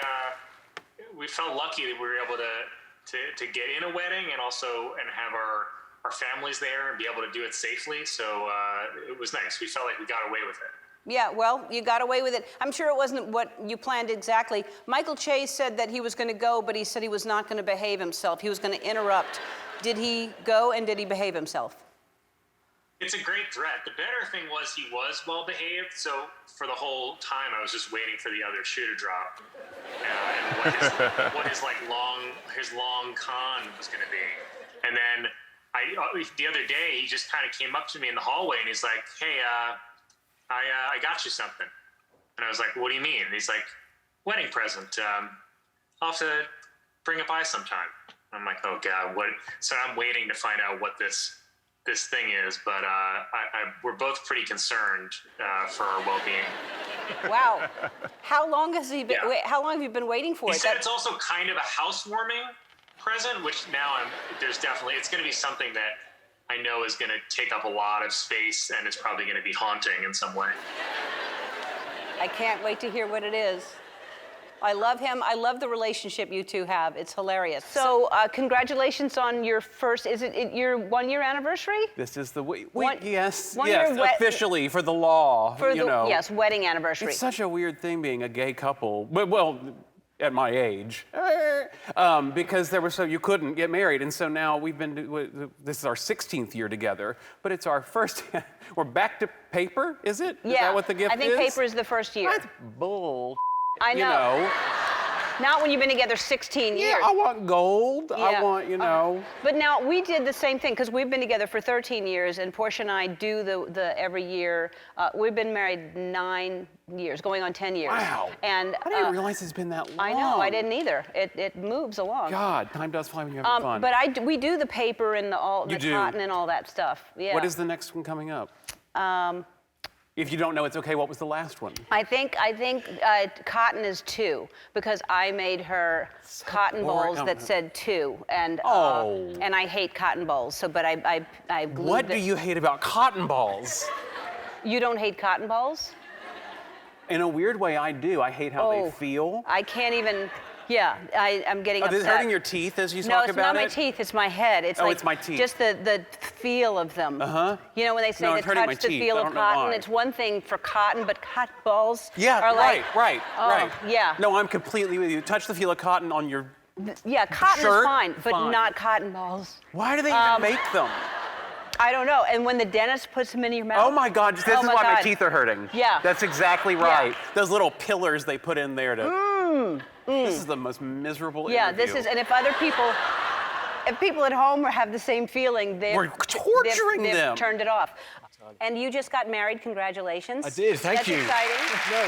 we felt lucky that we were able to get in a wedding and have our families there and be able to do it safely. So it was nice. We felt like we got away with it. Yeah, well, you got away with it. I'm sure it wasn't what you planned exactly. Michael Chase said that he was going to go, but he said he was not going to behave himself. He was going to interrupt. Did he go and did he behave himself? It's a great threat. The better thing was he was well behaved. So for the whole time, I was just waiting for the other shoe to drop, and what his long con was going to be. And then the other day, he just kind of came up to me in the hallway and he's like, "Hey, I got you something." And I was like, "What do you mean?" And he's like, "Wedding present. I'll have to bring it by sometime." I'm like, "Oh God, what?" So I'm waiting to find out what this thing is, but we're both pretty concerned for our well-being. Wow. How long has he been? Yeah. Wait, how long have you been waiting for He it? said it's also kind of a housewarming present, which now it's going to be something that I know is going to take up a lot of space, and it's probably going to be haunting in some way. I can't wait to hear what it is. I love him. I love the relationship you two have. It's hilarious. So, congratulations on your first. Is it your 1 year anniversary? This is the yes, officially for the law. Yes, wedding anniversary. It's such a weird thing being a gay couple. Well, at my age, because you couldn't get married, and so now we've been. This is our 16th year together, but it's our first. We're back to paper, is it? Yeah. Is that what the gift is? I think paper is the first year. That's bull. I know. You know. Not when you've been together 16 years. Yeah, I want gold. Yeah. I want, But now we did the same thing because we've been together for 13 years, and Portia and I do the every year. We've been married 9 years, going on 10 years. Wow. And I didn't realize it's been that long. I know, I didn't either. It moves along. God, time does fly when you're having fun. But we do the paper and the cotton and all that stuff. Yeah. What is the next one coming up? If you don't know, it's okay. What was the last one? I think cotton is 2 because I made her cotton bowls that said 2, and and I hate cotton bowls. So, but I glued What do you hate about cotton balls? You don't hate cotton balls? In a weird way, I do. I hate how they feel. I can't even. Yeah, I'm getting upset. Is it hurting your teeth as you talk about it? No, it's not my teeth. It's my head. It's like it's my teeth. Just the feel of them. You know when they say No, to it's hurting my touch the teeth. feel I of don't know cotton, why. it's one thing for cotton, but cotton balls Yeah, are like. right. Yeah. No, I'm completely with you. Touch the feel of cotton on your Yeah, cotton shirt, is fine, but fine. not cotton balls. Why do they even make them? I don't know. And when the dentist puts them in your mouth. Oh my God, this is why my teeth are hurting. Yeah. That's exactly right. Yeah. Those little pillars they put in there to. This is the most miserable Yeah, interview. this is, and if people at home have the same feeling, We're torturing they've them. turned it off. And you just got married. Congratulations. I did. Thank you. That's exciting. No.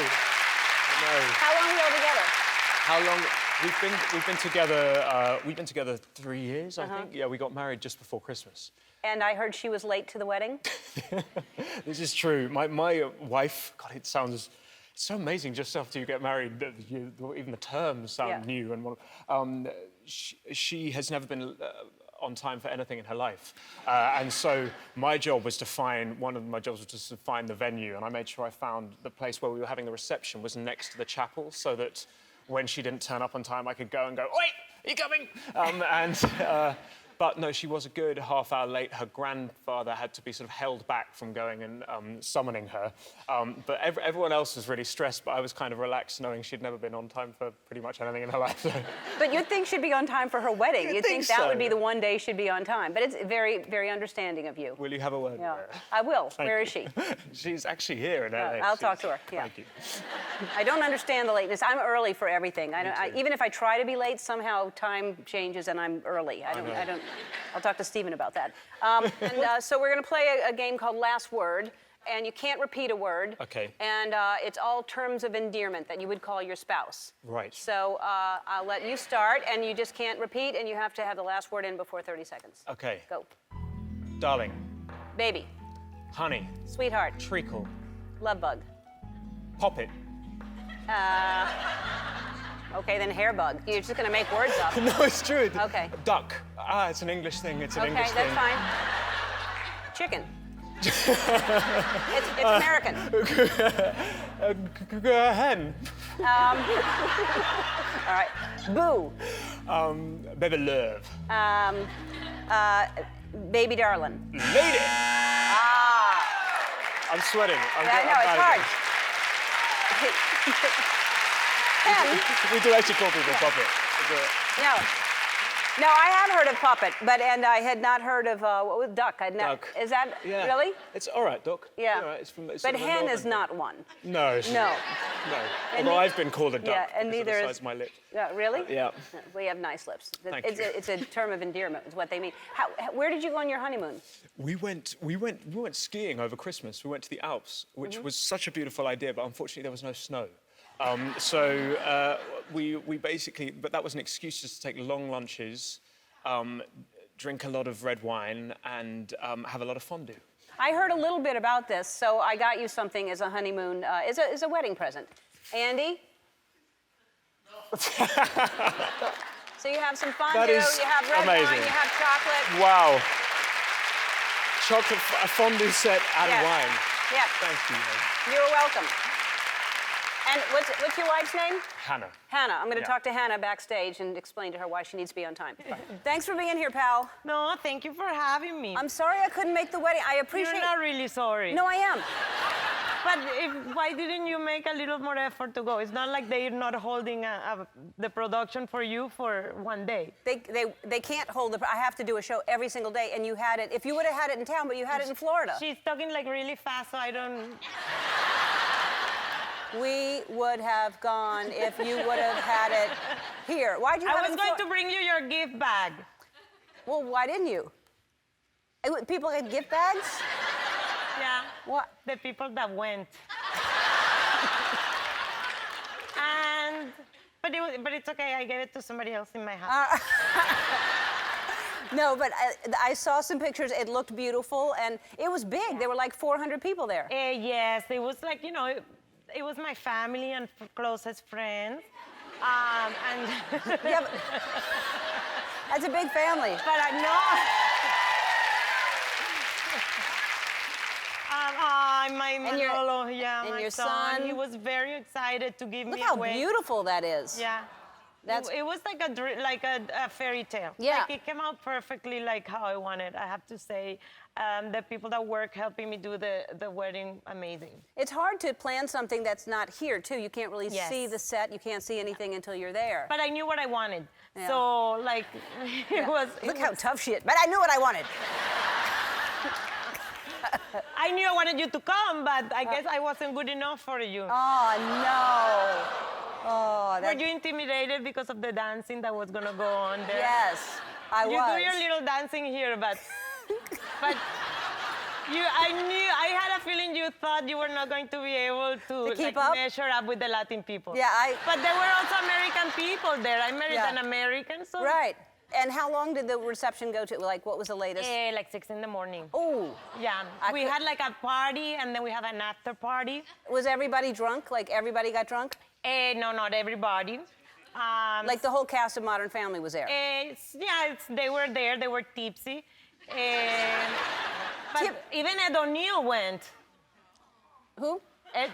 How long were you all together? How long? We've been together 3 years, I think. Yeah, we got married just before Christmas. And I heard she was late to the wedding. This is true. My wife, God, it sounds so amazing just after you get married. Even the terms sound new. And she has never been on time for anything in her life. And so my job was to one of my jobs was to find the venue, and I made sure I found the place where we were having the reception was next to the chapel, so that when she didn't turn up on time, I could go and go, "Oi, are you coming?" But no, she was a good half hour late. Her grandfather had to be sort of held back from going and summoning her. But everyone else was really stressed, but I was kind of relaxed knowing she'd never been on time for pretty much anything in her life. So. But you'd think she'd be on time for her wedding. You'd think that so. would be the one day she'd be on time. But it's very, very understanding of you. Will you have a word? Yeah. I will. Thank Where you. is she? She's actually here in LA. I'll talk to her. Yeah. Thank you. I don't understand the lateness. I'm early for everything. Even if I try to be late, somehow time changes and I'm early. I don't. I'll talk to Stephen about that. So we're going to play a game called Last Word, and you can't repeat a word. Okay. And it's all terms of endearment that you would call your spouse. Right. So I'll let you start, and you just can't repeat, and you have to have the last word in before 30 seconds. Okay. Go. Darling. Baby. Honey. Sweetheart. Treacle. Love bug. Pop it. Okay, then hair bug. You're just going to make words up. No, it's true. Okay. Duck. It's an English thing. It's an English thing. Okay, that's fine. Chicken. it's American. Hen. All right. Boo. Baby love. Baby darling. Lady. I'm sweating. I know, it's hard. We do actually call people puppet. No, I have heard of puppet, and I had not heard of what was duck. Duck. Is that Yeah. really? It's all right, Duck. Yeah. All right, it's from, But hen is not one. No. No. And although I've been called a duck. Yeah, and because of neither the is. size of my lip. Yeah, really? Yeah. We have nice lips. Thank it's you. it's a term of endearment, is what they mean. Where did you go on your honeymoon? We went skiing over Christmas. We went to the Alps, which was such a beautiful idea, but unfortunately there was no snow. We basically, but that was an excuse just to take long lunches, drink a lot of red wine, and have a lot of fondue. I heard a little bit about this, so I got you something as a honeymoon, as a wedding present. Andy? So you have some fondue, That is you have red amazing. wine, you have chocolate. Wow. Chocolate, a fondue set and Yeah. wine. Yeah. Thank you. You're welcome. And what's your wife's name? Hannah. Hannah. I'm going to Yeah. talk to Hannah backstage and explain to her why she needs to be on time. Thanks for being here, pal. No, thank you for having me. I'm sorry I couldn't make the wedding. I appreciate. You're not really sorry. No, I am. But why didn't you make a little more effort to go? It's not like they're not holding the production for you for one day. They can't hold I have to do a show every single day, and you had it. If you would have had it in town, but you had it in Florida. She's talking like really fast, so I don't. We would have gone if you would have had it here. Why'd you have it I was in going to bring you your gift bag. Well, why didn't you? People get gift bags? Yeah. What? The people that went. But it's okay. I gave it to somebody else in my house. No, but I saw some pictures. It looked beautiful, and it was big. There were like 400 people there. Yes, it was like, it was my family and closest friends. And yeah, but that's a big family. But I know. My Manolo, my your son. son. He was very excited to give Look me how away. beautiful that is. Yeah. It was like a fairy tale. Yeah. Like it came out perfectly like how I wanted. I have to say, the people that work helping me do the wedding, amazing. It's hard to plan something that's not here, too. You can't really see the set. You can't see anything until you're there. But I knew what I wanted. Yeah. So, like, it was... Look how tough she is. But I knew what I wanted. I knew I wanted you to come, but I guess I wasn't good enough for you. Oh, no. Oh, Were you intimidated because of the dancing that was gonna go on there? Yes, I was. You do your little dancing here, but I had a feeling you thought you were not going to be able to keep like, up? measure up with the Latin people. Yeah, But there were also American people there. I married Yeah. an American, so. Right. And how long did the reception go to? Like, what was the latest? Like 6 in the morning. Oh. Yeah. We had like a party, and then we had an after party. Was everybody drunk? Like, everybody got drunk? No, not everybody. Like, the whole cast of Modern Family was there? They were there. They were tipsy. But even Ed O'Neill went. Who? Ed.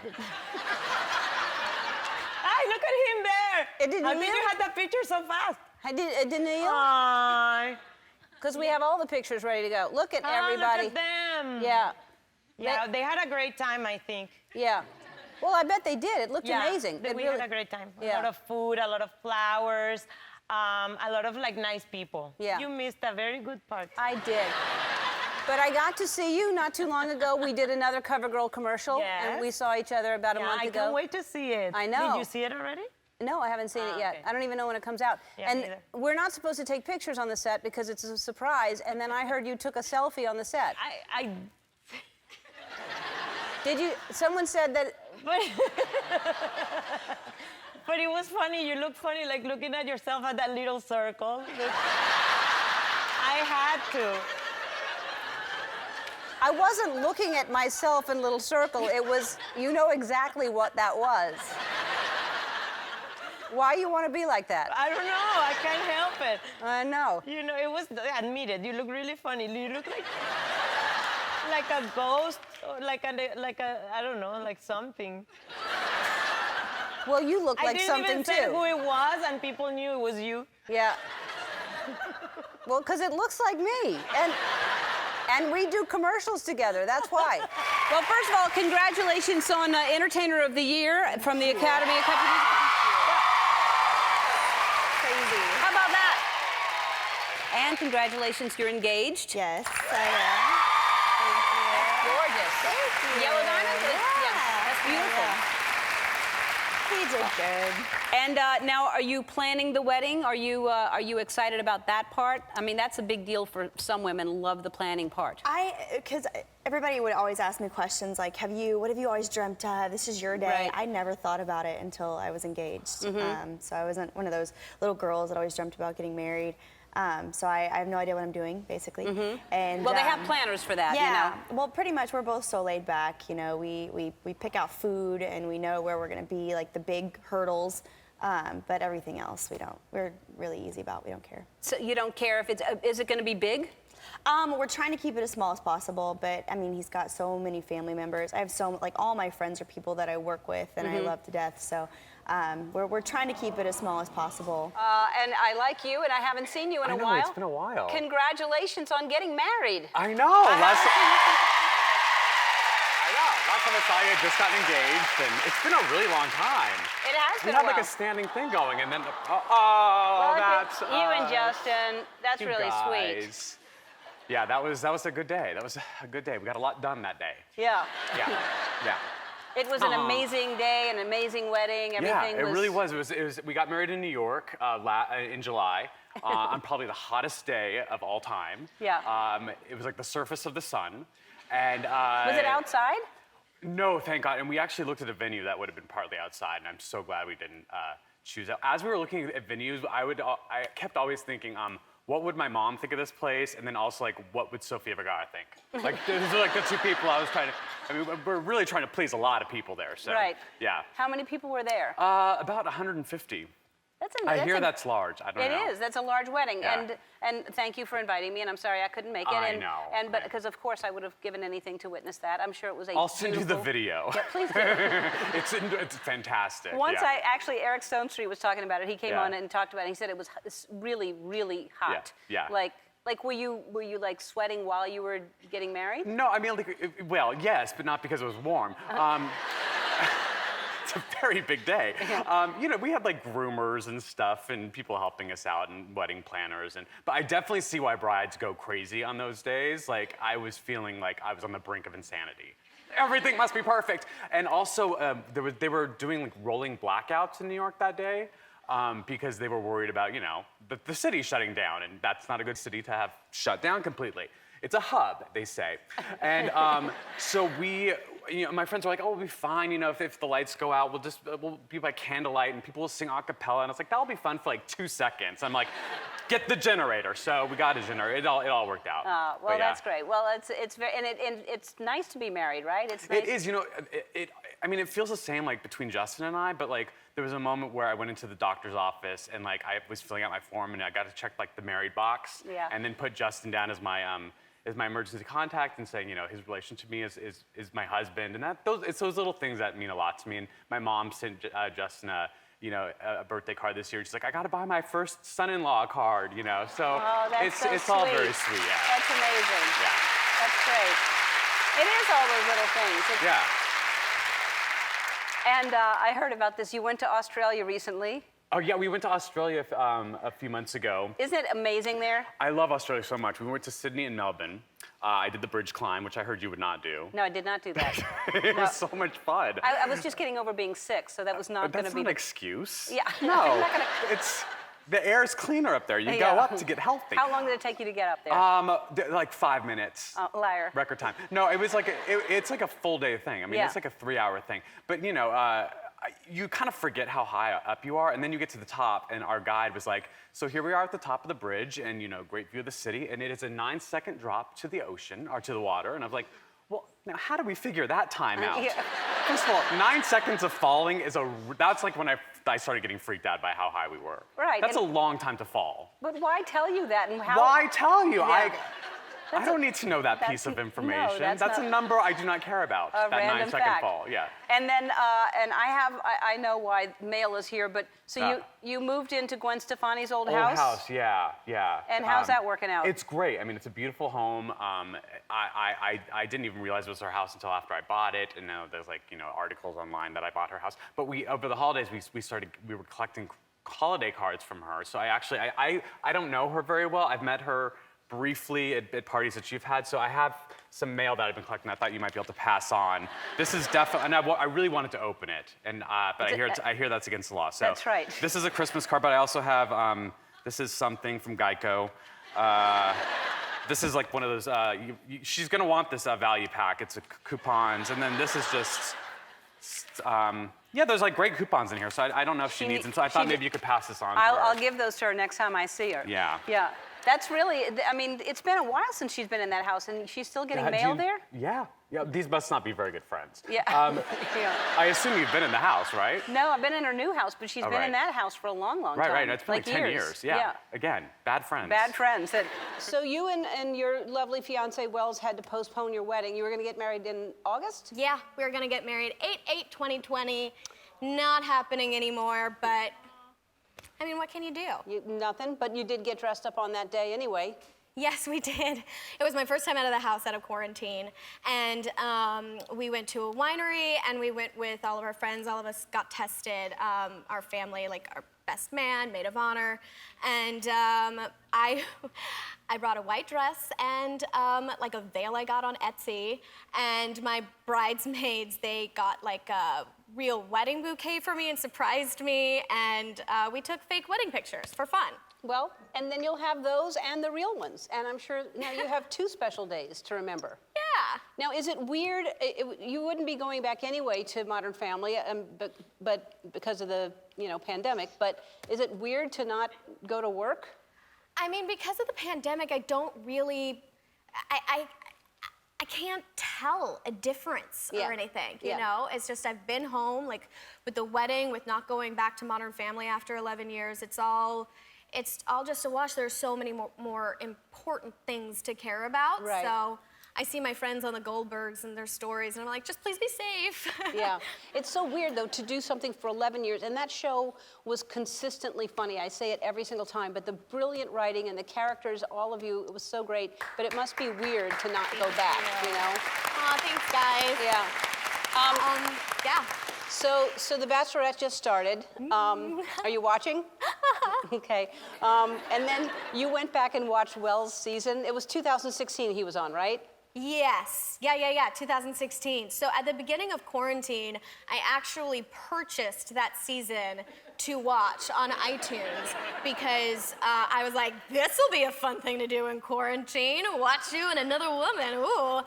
Ay, look at him there. How did you have that picture so fast? Did Neil? Because we have all the pictures ready to go. Look at everybody. Look at them. Yeah. Yeah, they had a great time, I think. Yeah. Well, I bet they did. It looked amazing. We had a great time. A lot of food, a lot of flowers, a lot of like nice people. Yeah. You missed a very good part. I did. But I got to see you not too long ago. We did another CoverGirl commercial, and we saw each other about a month ago. I can't wait to see it. I know. Did you see it already? No, I haven't seen it yet. Okay. I don't even know when it comes out. Yeah, and neither. we're not supposed to take pictures on the set because it's a surprise. And then I heard you took a selfie on the set. Did you? Someone said that. But it was funny. You look funny, like looking at yourself at that little circle. I had to. I wasn't looking at myself in little circle. It was, you know exactly what that was. Why you want to be like that? I don't know. I can't help it. I know. You know, it was, admit it, you look really funny. You look like a ghost, or like a, I don't know, like something. Well, you look like something I didn't even say too. who it was, and people knew it was you. Yeah. Well, because it looks like me. And we do commercials together, that's why. Well, first of all, congratulations on Entertainer of the Year from the Academy of Country Music. Crazy. How about that? And congratulations, you're engaged. Yes, I am. Gorgeous. Thank you. Yellow diamond? Yeah. That's beautiful. He did good. And now, are you planning the wedding? Are you excited about that part? I mean, that's a big deal for some women. Love the planning part. Because everybody would always ask me questions like, what have you always dreamt of? This is your day. Right. I never thought about it until I was engaged. So I wasn't one of those little girls that always dreamt about getting married. So I have no idea what I'm doing, basically. And well, they have planners for that, yeah, you know. Well, pretty much we're both so laid back. You know, we pick out food and we know where we're gonna be, like the big hurdles. But everything else we don't. We're really easy about. We don't care. So you don't care if it's is it going to be big? We're trying to keep it as small as possible, but I mean, he's got so many family members. I have all my friends are people that I work with and I love to death. So we're trying to keep it as small as possible. And I like you, and I haven't seen you in a while. It's been a while. Congratulations on getting married. I know. Last time I saw you, had just gotten engaged, and it's been a really long time. It has been We had a while. like a standing thing going, and then that's you and Justin. That's you really sweet. guys. Yeah, that was a good day. That was a good day. We got a lot done that day. Yeah. Yeah, yeah. It was an amazing day, an amazing wedding. Everything Yeah, it really was. It was. We got married in New York in July. On probably the hottest day of all time. Yeah. It was like the surface of the sun, and was it outside? No, thank God. And we actually looked at a venue that would have been partly outside, and I'm so glad we didn't choose it. As we were looking at venues, I kept always thinking, what would my mom think of this place? And then also, like, what would Sofia Vergara think? Like, those are like the two people I was trying to. I mean, we're really trying to please a lot of people there. So. Right. Yeah. How many people were there? About 150. I hear that's large. I don't know. It is. That's a large wedding. Yeah. And thank you for inviting me. And I'm sorry I couldn't make it. I and, know. And but because of course I would have given anything to witness that. I'm sure it was a. I'll send you the video. Yeah, please do. It's fantastic. Once yeah. Eric Stone Street was talking about it. He came Yeah. on and talked about it. He said it was really, really hot. Yeah. Like were you like sweating while you were getting married? No, I mean, well, yes, but not because it was warm. It's a very big day. You know, we had like groomers and stuff and people helping us out and wedding planners. But I definitely see why brides go crazy on those days. Like, I was feeling like I was on the brink of insanity. Everything must be perfect. And also, they were doing like rolling blackouts in New York that day because they were worried about, you know, the city shutting down. And that's not a good city to have shut down completely. It's a hub, they say. And so my friends are like, oh, we'll be fine, if the lights go out, we'll be by candlelight and people will sing a cappella. And I was like, that'll be fun for like 2 seconds. I'm like, get the generator. So we got a generator. It all worked out. Well, But yeah. that's great. Well, it's very, and it's nice to be married, right? It's nice. It is, it feels the same like between Justin and I, but like there was a moment where I went into the doctor's office and like I was filling out my form and I got to check like the married box. Yeah. And then put Justin down as my emergency contact and saying, his relationship to me is my husband. And it's those little things that mean a lot to me. And my mom sent Justin a birthday card this year. She's like, I got to buy my first son-in-law card, So that's so it's all sweet. very sweet, yeah. That's amazing. Yeah. That's great. It is all those little things. Yeah. And I heard about this. You went to Australia recently. Oh, yeah, we went to Australia a few months ago. Isn't it amazing there? I love Australia so much. We went to Sydney and Melbourne. I did the bridge climb, which I heard you would not do. No, I did not do that. It was so much fun. I was just getting over being sick, so that was not going to be. That's not an excuse. Yeah. No, I'm not gonna... the air is cleaner up there. You go up to get healthy. How long did it take you to get up there? Like 5 minutes. Oh, liar. Record time. No, it was like it's like a full day thing. I mean, it's like a 3-hour thing. But you kind of forget how high up you are, and then you get to the top, and our guide was like, so here we are at the top of the bridge, and great view of the city, and it is a 9-second drop to the ocean, or to the water, and I was like, well, now how do we figure that time out? Yeah. First of all, 9 seconds of falling that's like when I started getting freaked out by how high we were. Right. That's a long time to fall. But why tell you that, and how? Why tell you? Yeah. I don't need to know that piece of information. No, that's a number I do not care about. A that random 9-second fact. fall, yeah. And then, and I know why Mail is here, but so you moved into Gwen Stefani's old house? Old house, yeah. And how's that working out? It's great. I mean, it's a beautiful home. I didn't even realize it was her house until after I bought it, and now there's articles online that I bought her house. But over the holidays, we were collecting holiday cards from her. So I don't know her very well. I've met her briefly at parties that you've had, so I have some mail that I've been collecting. I thought you might be able to pass on. This is definitely, and I really wanted to open it, but I hear that's against the law. So that's right. This is a Christmas card, but I also have this is something from Geico. This is like one of those. She's gonna want this value pack. It's coupons, and then this is just. There's like great coupons in here, so I don't know if she needs them. So I thought maybe you could pass this on to her. I'll give those to her next time I see her. Yeah. Yeah. That's really, I mean, it's been a while since she's been in that house, and she's still getting mail there? Yeah. These must not be very good friends. Yeah. I assume you've been in the house, right? No, I've been in her new house, but she's been in that house for a long, long time. Right. It's been like 10 years. Yeah. Again, bad friends. Bad friends. So you and your lovely fiance Wells had to postpone your wedding. You were going to get married in August? Yeah, we were going to get married 8/8/2020. Not happening anymore, but I mean, what can you do? Nothing, but you did get dressed up on that day anyway. Yes, we did. It was my first time out of the house out of quarantine. And we went to a winery, and we went with all of our friends. All of us got tested, our family, like our best man, maid of honor. And I brought a white dress and like a veil I got on Etsy. And my bridesmaids, they got like a real wedding bouquet for me and surprised me. And we took fake wedding pictures for fun. Well, and then you'll have those and the real ones. And I'm sure now you have 2 special days to remember. Yeah. Now, is it weird? You wouldn't be going back anyway to Modern Family, but because of the pandemic. But is it weird to not go to work? I mean, because of the pandemic, I don't really. I can't tell a difference or anything, you know? It's just I've been home, like with the wedding, with not going back to Modern Family after 11 years. It's all just a wash. There's so many more important things to care about. Right. So I see my friends on the Goldbergs and their stories, and I'm like, just please be safe. Yeah. It's so weird, though, to do something for 11 years. And that show was consistently funny. I say it every single time. But the brilliant writing and the characters, all of you, it was so great. But it must be weird to not go back, you know? Aw, thanks, guys. Yeah. Yeah. So The Bachelorette just started. Are you watching? Okay. And then you went back and watched Wells' season. It was 2016 he was on, right? Yes. Yeah, 2016. So at the beginning of quarantine, I actually purchased that season to watch on iTunes because I was like, this will be a fun thing to do in quarantine, watch you and another woman, ooh.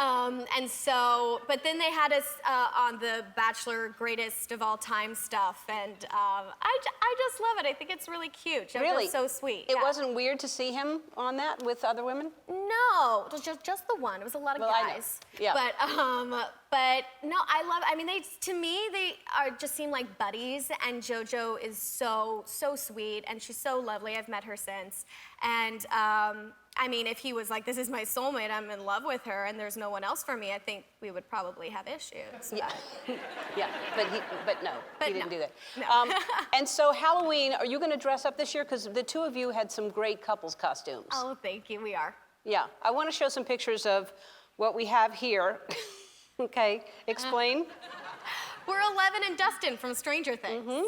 And so, but then they had us on the Bachelor Greatest of All Time stuff, and I just love it. I think it's really cute. Really? It's so sweet. It wasn't weird to see him on that with other women? No, it was just the one. It was a lot of guys. Yeah. But no, I mean, to me, they just seem like buddies, and JoJo is so sweet, and she's so lovely. I've met her since. And I mean, if he was like, this is my soulmate, I'm in love with her, and there's no one else for me, I think we would probably have issues. Yeah, yeah, but no, he didn't do that. No. And so Halloween, are you going to dress up this year? Because the two of you had some great couples costumes. Oh, thank you, we are. Yeah, I want to show some pictures of what we have here. Okay, explain. We're 11 and Dustin from Stranger Things.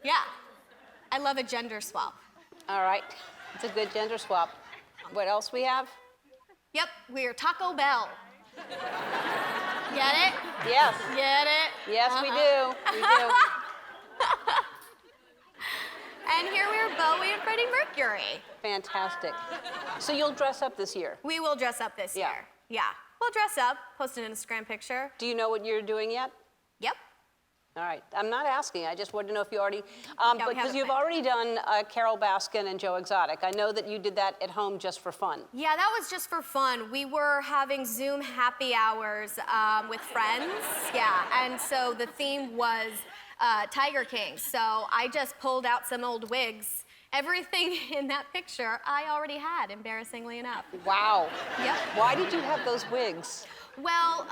Yeah, I love a gender swap. All right, it's a good gender swap. What else we have? Yep, we're Taco Bell. Get it? Yes. Get it? Yes, we do. We do. And here we're Bowie and Freddie Mercury. Fantastic. So you'll dress up this year? We will dress up this year. Yeah. We'll dress up, post an Instagram picture. Do you know what you're doing yet? Yep. All right. I'm not asking. I just wanted to know if you already... because you've planned. already done Carol Baskin and Joe Exotic. I know that you did that at home just for fun. Yeah, that was just for fun. We were having Zoom happy hours with friends. Yeah, and so the theme was Tiger King. So I just pulled out some old wigs. Everything in that picture I already had, embarrassingly enough. Wow. Yep. Why did you have those wigs? Well,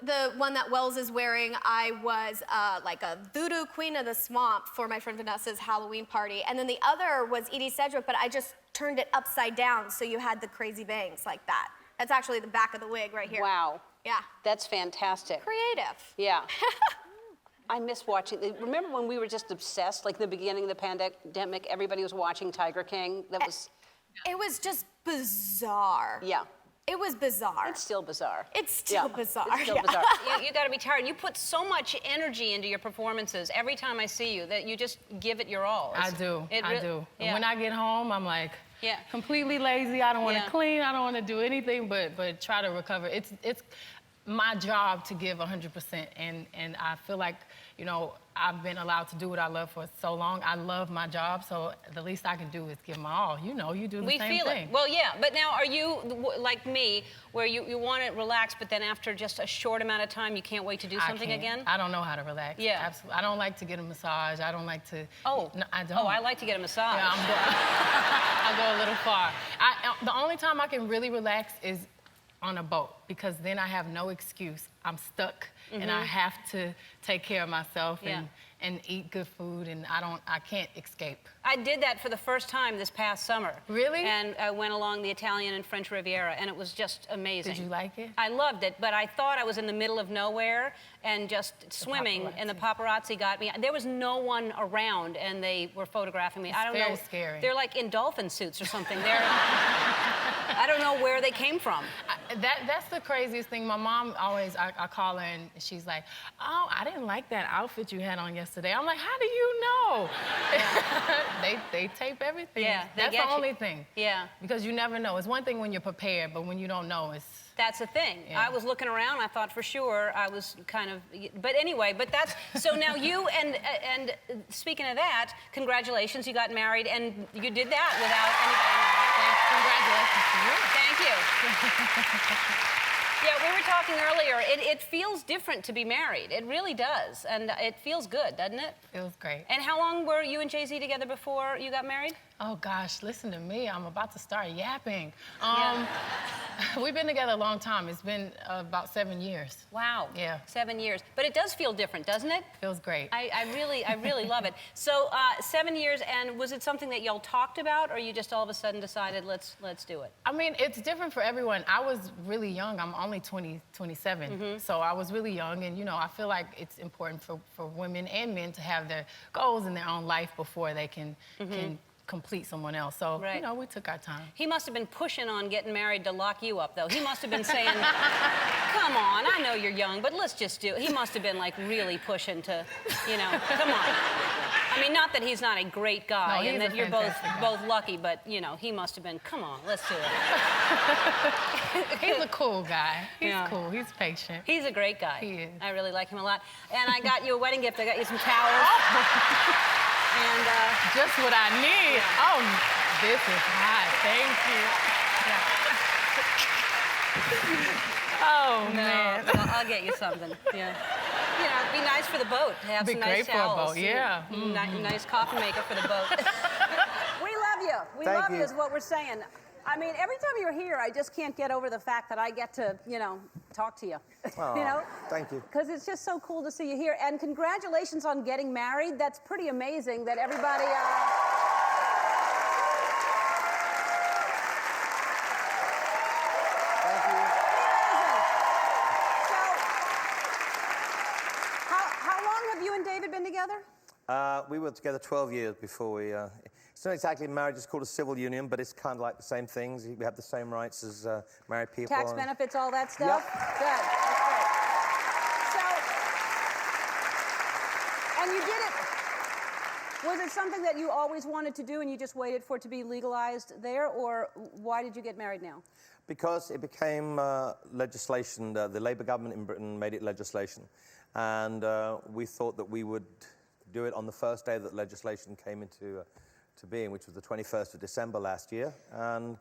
the one that Wells is wearing, I was like a voodoo queen of the swamp for my friend Vanessa's Halloween party. And then the other was Edie Sedgwick, but I just turned it upside down so you had the crazy bangs like that. That's actually the back of the wig right here. Wow. Yeah. That's fantastic. Creative. Yeah. I miss watching. Remember when we were just obsessed, like the beginning of the pandemic, everybody was watching Tiger King? That was... It was just bizarre. Yeah. It was bizarre. It's still bizarre. It's still bizarre. It's still yeah. bizarre. You got to be tired. You put so much energy into your performances every time I see you that you just give it your all. I do. I do. Yeah. And when I get home, I'm like completely lazy. I don't want to clean. I don't want to do anything but try to recover. It's my job to give 100%, and I feel like, you know, I've been allowed to do what I love for so long. I love my job, so the least I can do is give my all. You know, you do the same thing. We feel it. Well, yeah, but now are you like me, where you want to relax, but then after just a short amount of time, you can't wait to do something again? I don't know how to relax. Yeah. Absolutely. I don't like to get a massage. I don't like to... Oh. No, I don't. Oh, I like to get a massage. Yeah, I go a little far. The only time I can really relax is on a boat, because then I have no excuse. I'm stuck, and I have to take care of myself and eat good food, and I can't escape. I did that for the first time this past summer. Really? And I went along the Italian and French Riviera, and it was just amazing. Did you like it? I loved it, but I thought I was in the middle of nowhere and just swimming, and the paparazzi got me. There was no one around, and they were photographing me. I don't know. Very scary. They're like in dolphin suits or something. I don't know where they came from. That's the craziest thing. My mom always, I call her and she's like, oh, I didn't like that outfit you had on yesterday. I'm like, how do you know? they tape everything. Yeah, that's the only thing. Yeah. Because you never know. It's one thing when you're prepared, but when you don't know, it's... That's the thing. Yeah. I was looking around, I thought for sure I was kind of, but anyway, but that's, so now you, and speaking of that, congratulations, you got married, and you did that without anybody knowing. Congratulations to you. Thank you. Yeah, we were talking earlier, it feels different to be married. It really does, and it feels good, doesn't it? Feels great. And how long were you and Jay-Z together before you got married? Oh gosh, listen to me. I'm about to start yapping. We've been together a long time. It's been about 7 years. Wow. Yeah. 7 years. But it does feel different, doesn't it? Feels great. I really love it. So 7 years, and was it something that y'all talked about, or you just all of a sudden decided, let's do it? I mean, it's different for everyone. I was really young. I'm only 27. So I was really young, and you know, I feel like it's important for women and men to have their goals in their own life before they can complete someone else. So, Right. you know, we took our time. He must have been pushing on getting married to lock you up, though. He must have been saying, come on, I know you're young, but let's just do it. He must have been, like, really pushing to, you know, come on. I mean, not that he's not a great guy No, and he's that a you're fantastic both lucky, but, you know, he must have been, come on, let's do it. He's a cool guy. He's Yeah. cool. He's patient. He's a great guy. He is. I really like him a lot. And I got you a wedding gift. I got you some towels. And just what I need. Oh, this is hot. Thank you. Oh, no, man. well, I'll get you something. Yeah. You know, it'd be nice for the boat to have Be some nice great for a towels. boat, yeah. Nice coffee maker for the boat. We love you. We Thank love you you. is what we're saying. I mean, every time you're here, I just can't get over the fact that I get to, you know, talk to you. Oh, you know? thank you. Because it's just so cool to see you here. And congratulations on getting married. That's pretty amazing that everybody... How long have you and David been together? We were together 12 years before we... it's not exactly marriage, it's called a civil union, but it's kind of like the same things. We have the same rights as married people. Tax benefits, all that stuff? Yep. Good. That's great. So, and you did it. Was it something that you always wanted to do and you just waited for it to be legalized there, or why did you get married now? Because it became legislation. The Labour government in Britain made it legislation. And we thought that we would do it on the first day that legislation came into to being, which was the 21st of December last year. And,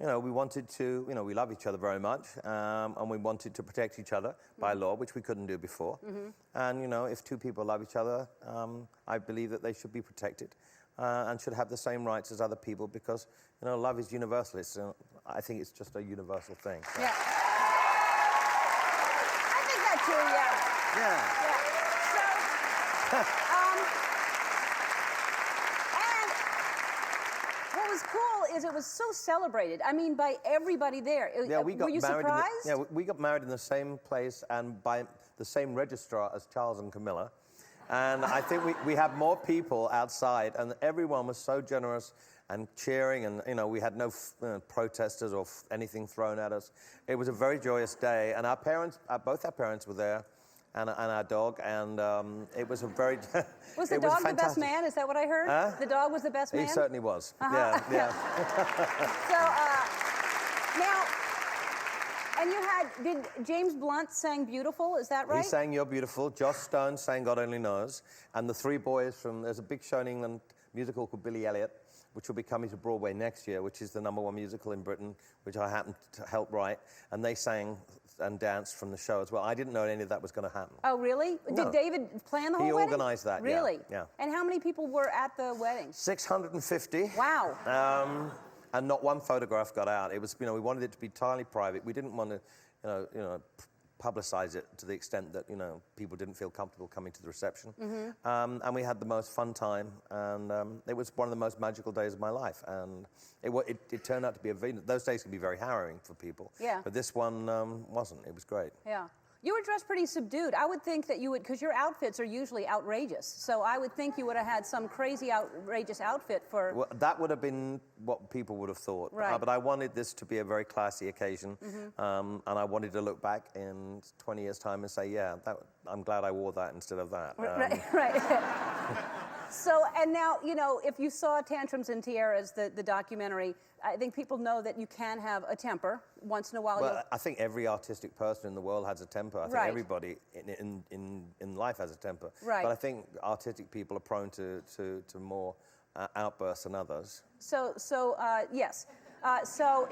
you know, we wanted to, you know, we love each other very much, and we wanted to protect each other by law, which we couldn't do before. And, you know, if two people love each other, I believe that they should be protected and should have the same rights as other people because, you know, love is universal. It's, I think it's just a universal thing. So. Yeah. I think that too, yeah. Yeah. So, and what was cool is it was so celebrated. I mean, by everybody there. Yeah, we got Were you married. surprised? We got married in the same place and by the same registrar as Charles and Camilla. And I think we had more people outside, and everyone was so generous and cheering, and you know we had no protesters or anything thrown at us. It was a very joyous day, and our parents, both our parents were there, and our dog, and it was a very. Was the dog the best man? Is that what I heard? Huh? The dog was the best man? He certainly was. Uh-huh. Yeah. So now, and you had, did James Blunt sang Beautiful, is that right? He sang You're Beautiful. Joss Stone sang God Only Knows. And the three boys from, there's a big show in England musical called Billy Elliot, which will be coming to Broadway next year, which is the #1 musical in Britain, which I happened to help write. And they sang and danced from the show as well. I didn't know any of that was going to happen. Oh, really? No. Did David plan the whole He wedding? organised that, yeah, Really? yeah. And how many people were at the wedding? 650. Wow. And not one photograph got out. It was, you know, we wanted it to be entirely private. We didn't want to, publicize it to the extent that, you know, people didn't feel comfortable coming to the reception. And we had the most fun time, and it was one of the most magical days of my life. And it turned out to be those days can be very harrowing for people. Yeah. But this one wasn't. It was great. Yeah. You were dressed pretty subdued. I would think that you would, because your outfits are usually outrageous. So I would think you would have had some crazy outrageous outfit for... Well, that would have been what people would have thought. Right. But I wanted this to be a very classy occasion. And I wanted to look back in 20 years' time and say, yeah, I'm glad I wore that instead of that. Right. So, and now, you know, if you saw Tantrums and Tiaras, the documentary, I think people know that you can have a temper. Once in a while, Well, I think every artistic person in the world has a temper. I think everybody in life has a temper. Right. But I think artistic people are prone to more outbursts than others. Yes. So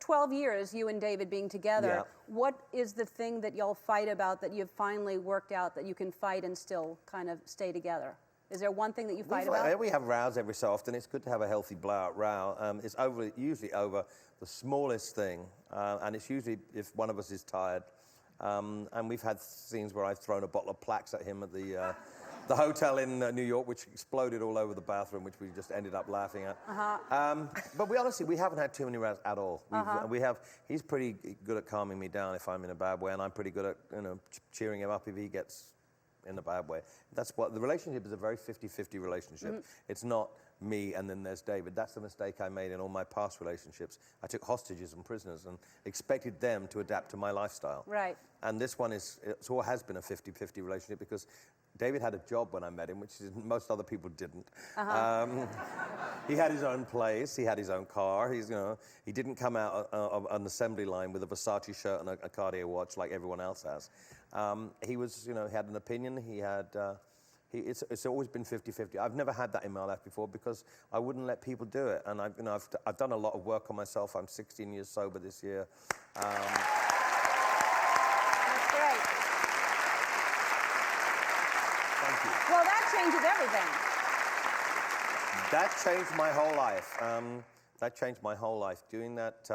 12 years, you and David being together, Yeah. what is the thing that y'all fight about that you've finally worked out that you can fight and still kind of stay together? Is there one thing that you fight about? We have rows every so often. It's good to have a healthy blowout row. It's usually over the smallest thing, and it's usually if one of us is tired. And we've had scenes where I've thrown a bottle of Plax at him at the hotel in New York, which exploded all over the bathroom, which we just ended up laughing at. But we haven't had too many rows at all. He's pretty good at calming me down if I'm in a bad way, and I'm pretty good at cheering him up if he gets in a bad way. That's what the relationship is, a very 50-50 relationship. It's not me and then there's David. That's the mistake I made in all my past relationships. I took hostages and prisoners and expected them to adapt to my lifestyle. Right. And this one has been a 50-50 relationship because David had a job when I met him, which most other people didn't. He had his own place, he had his own car. He didn't come out of an assembly line with a Versace shirt and a Cartier watch like everyone else has. He had an opinion. It's always been 50-50. I've never had that in my life before because I wouldn't let people do it. And I've done a lot of work on myself. I'm 16 years sober this year. That's great. Thank you. Well, that changes everything. That changed my whole life. That changed my whole life. Doing that,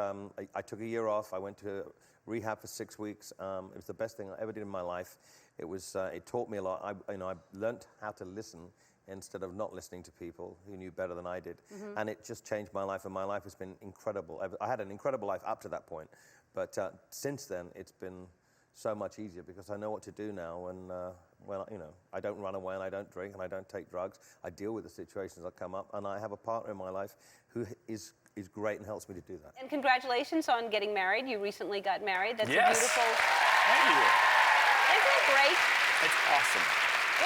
I took a year off. I went to rehab for 6 weeks. It was the best thing I ever did in my life. It taught me a lot. I learned how to listen instead of not listening to people who knew better than I did. And it just changed my life, and my life has been incredible. I had an incredible life up to that point, but since then, it's been so much easier because I know what to do now, and I don't run away, and I don't drink, and I don't take drugs. I deal with the situations that come up, and I have a partner in my life who is great and helps me to do that. And congratulations on getting married. You recently got married. That's Yes. a beautiful... Thank you. Isn't it great? It's awesome.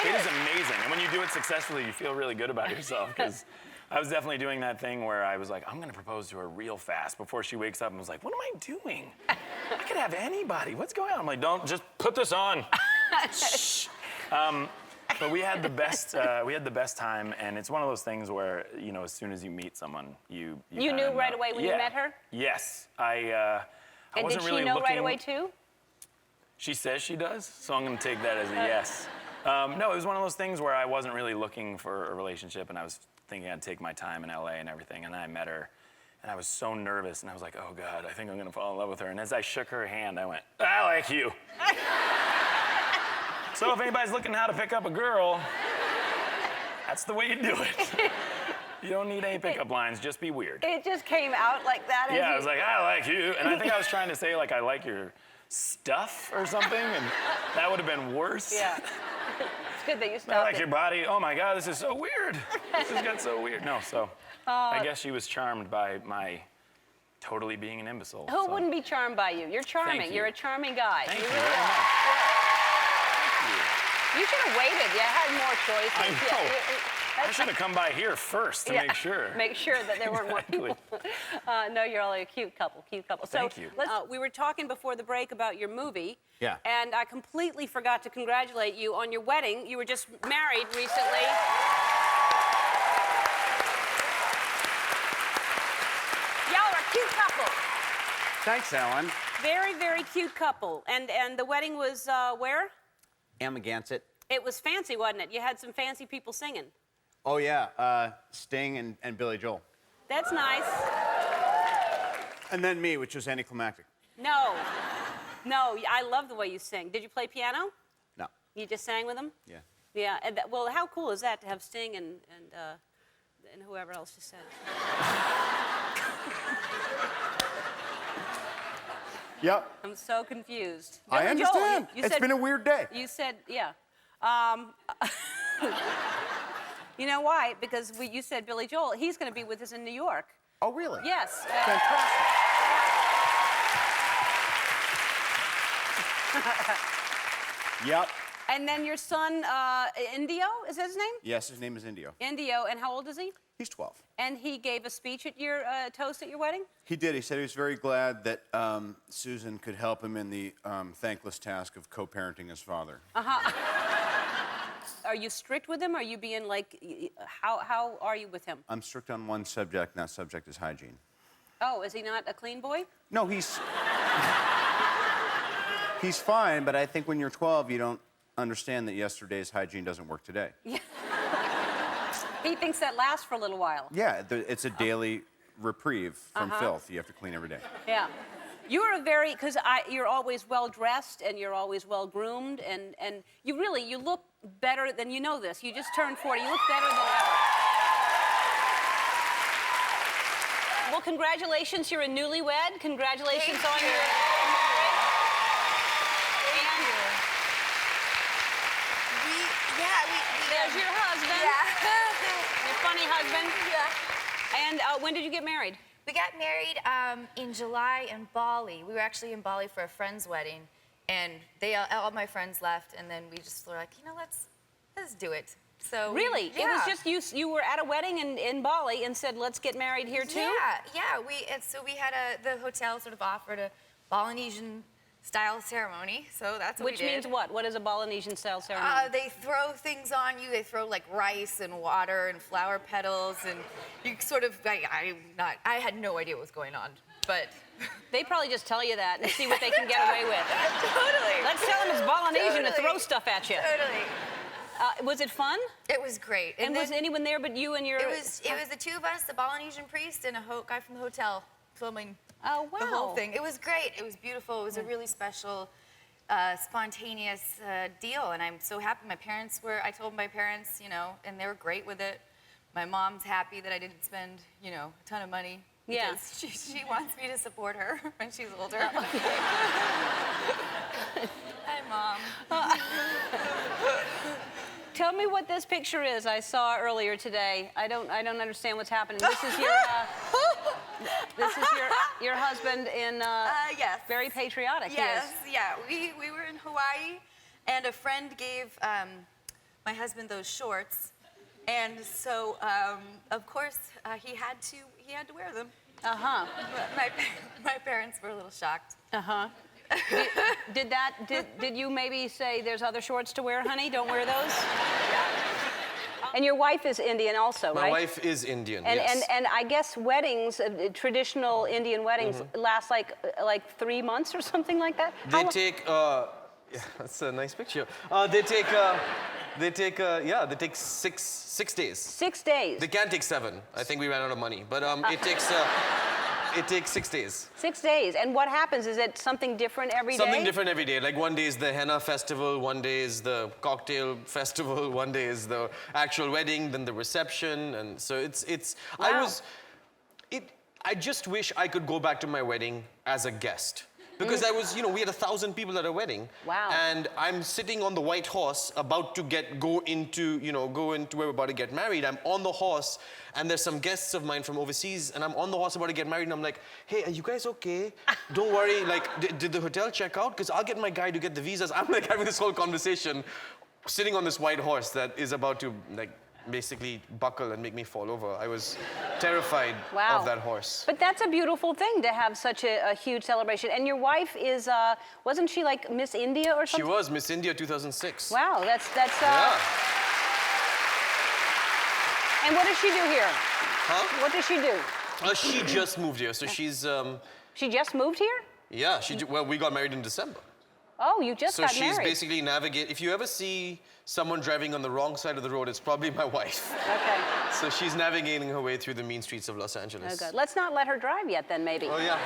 It is amazing. And when you do it successfully, you feel really good about yourself. Because I was definitely doing that thing where I was like, I'm going to propose to her real fast before she wakes up and was like, what am I doing? I could have anybody. What's going on? I'm like, don't, just put this on. Shh. But we had the best time, and it's one of those things where, as soon as you meet someone, you knew right away when you met her? Yes. I wasn't really looking. And did she know right away, too? She says she does, so I'm going to take that as a yes. No, it was one of those things where I wasn't really looking for a relationship, and I was thinking I'd take my time in LA and everything, and then I met her, and I was so nervous, and I was like, oh, God, I think I'm going to fall in love with her. And as I shook her hand, I went, I like you. So if anybody's looking how to pick up a girl, that's the way you do it. You don't need any pickup lines, just be weird. It just came out like that. Yeah, I was like, I like you. And I think I was trying to say, like, I like your stuff or something, and that would have been worse. Yeah. It's good that you stopped I like your body. Oh, my God, this is so weird. This has got so weird. No, so I guess she was charmed by my totally being an imbecile. Who wouldn't be charmed by you? You're charming. Thank you. You're a charming guy. Thank you really very are. much. You should have waited. You had more choices. I know. Yeah, I should have come by here first to make sure. Make sure that there weren't more people. No, you're all a cute couple, So Thank you. We were talking before the break about your movie. Yeah. And I completely forgot to congratulate you on your wedding. You were just married recently. Y'all are a cute couple. Thanks, Ellen. Very, very cute couple. And the wedding was where? Amagansett. It was fancy, wasn't it? You had some fancy people singing. Oh, yeah. Sting and Billy Joel. That's nice. And then me, which was anticlimactic. No, I love the way you sing. Did you play piano? No. You just sang with them? Yeah. Yeah, and well, how cool is that to have Sting and whoever else you said? Yep. I'm so confused. I Billy understand. Joel, you It's said, been a weird day. You said, yeah. You know why? Because you said Billy Joel. He's going to be with us in New York. Oh, really? Yes. Fantastic. Yep. And then your son, Indio, is that his name? Yes, his name is Indio. Indio, and how old is he? He's 12. And he gave a speech at your toast at your wedding? He did. He said he was very glad that Susan could help him in the thankless task of co-parenting his father. Uh-huh. Are you strict with him? Are you being like, how are you with him? I'm strict on one subject, and that subject is hygiene. Oh, is he not a clean boy? No, he's fine, but I think when you're 12, you don't understand that yesterday's hygiene doesn't work today. Yeah. He thinks that lasts for a little while. Yeah, it's a daily reprieve from filth. You have to clean every day. Yeah. You're you're always well dressed and you're always well groomed and you look better than you know this. You just turned 40. You look better than ever. Well, congratulations. You're a newlywed. Congratulations on your marriage. There's your husband. Yeah. Your funny husband. husband? Yeah. And when did you get married? We got married in July in Bali. We were actually in Bali for a friend's wedding, and all my friends left, and then we just were like, you know, let's do it. So Really? Yeah. It was just you were at a wedding in Bali and said, let's get married here too? Yeah. So we had the hotel sort of offered a Polynesian style ceremony, so that's what Which we did. means what? What is a Polynesian style ceremony? They throw things on you. They throw like rice and water and flower petals, and you sort of I had no idea what was going on, but they probably just tell you that and see what they can get away with. Totally. Let's tell them it's Polynesian to Totally. throw stuff at you. Totally. Was it fun? It was great. And was anyone there but you and your? It was the two of us, the Polynesian priest, and a guy from the hotel filming. Oh, wow. The whole thing. It was great. It was beautiful. It was a really special, spontaneous deal, and I'm so happy. I told my parents, you know, and they were great with it. My mom's happy that I didn't spend, you know, a ton of money. Yeah. Because she wants me to support her when she's older. Hi, Mom. Tell me what this picture is I saw earlier today. I don't understand what's happening. This is your husband in yes. Very patriotic. Yes, yeah. We were in Hawaii, and a friend gave my husband those shorts, and so of course he had to wear them. My parents were a little shocked. Did you maybe say there's other shorts to wear, honey? Don't wear those? And your wife is Indian also, right? My wife is Indian, and, yes. And I guess weddings, traditional Indian weddings, Mm-hmm. last like 3 months or something like that? They take, yeah, that's a nice picture. They take 6 days. 6 days? They can take 7. I think we ran out of money, but it takes 6 days. 6 days. And what happens? Is it something different every day? Something different every day. Like one day is the henna festival, one day is the cocktail festival, one day is the actual wedding, then the reception, and so it's. Wow. I just wish I could go back to my wedding as a guest. Because we had 1,000 people at a wedding. Wow. And I'm sitting on the white horse about to go into where we're about to get married. I'm on the horse, and there's some guests of mine from overseas, and I'm on the horse about to get married, and I'm like, hey, are you guys okay? Don't worry, like, did the hotel check out? Because I'll get my guy to get the visas. I'm like having this whole conversation, sitting on this white horse that is about to, like, basically buckle and make me fall over. I was terrified of that horse. But that's a beautiful thing to have such a huge celebration. And your wife is, wasn't she like Miss India or something? She was Miss India 2006. Wow, that's Yeah. And what does she do here? Huh? What does she do? She just moved here, so she's... She just moved here? Yeah, we got married in December. Oh, you just got married. So she's basically if you ever see someone driving on the wrong side of the road, it's probably my wife. Okay. So she's navigating her way through the mean streets of Los Angeles. Oh, good. Let's not let her drive yet then, maybe. Oh, yeah.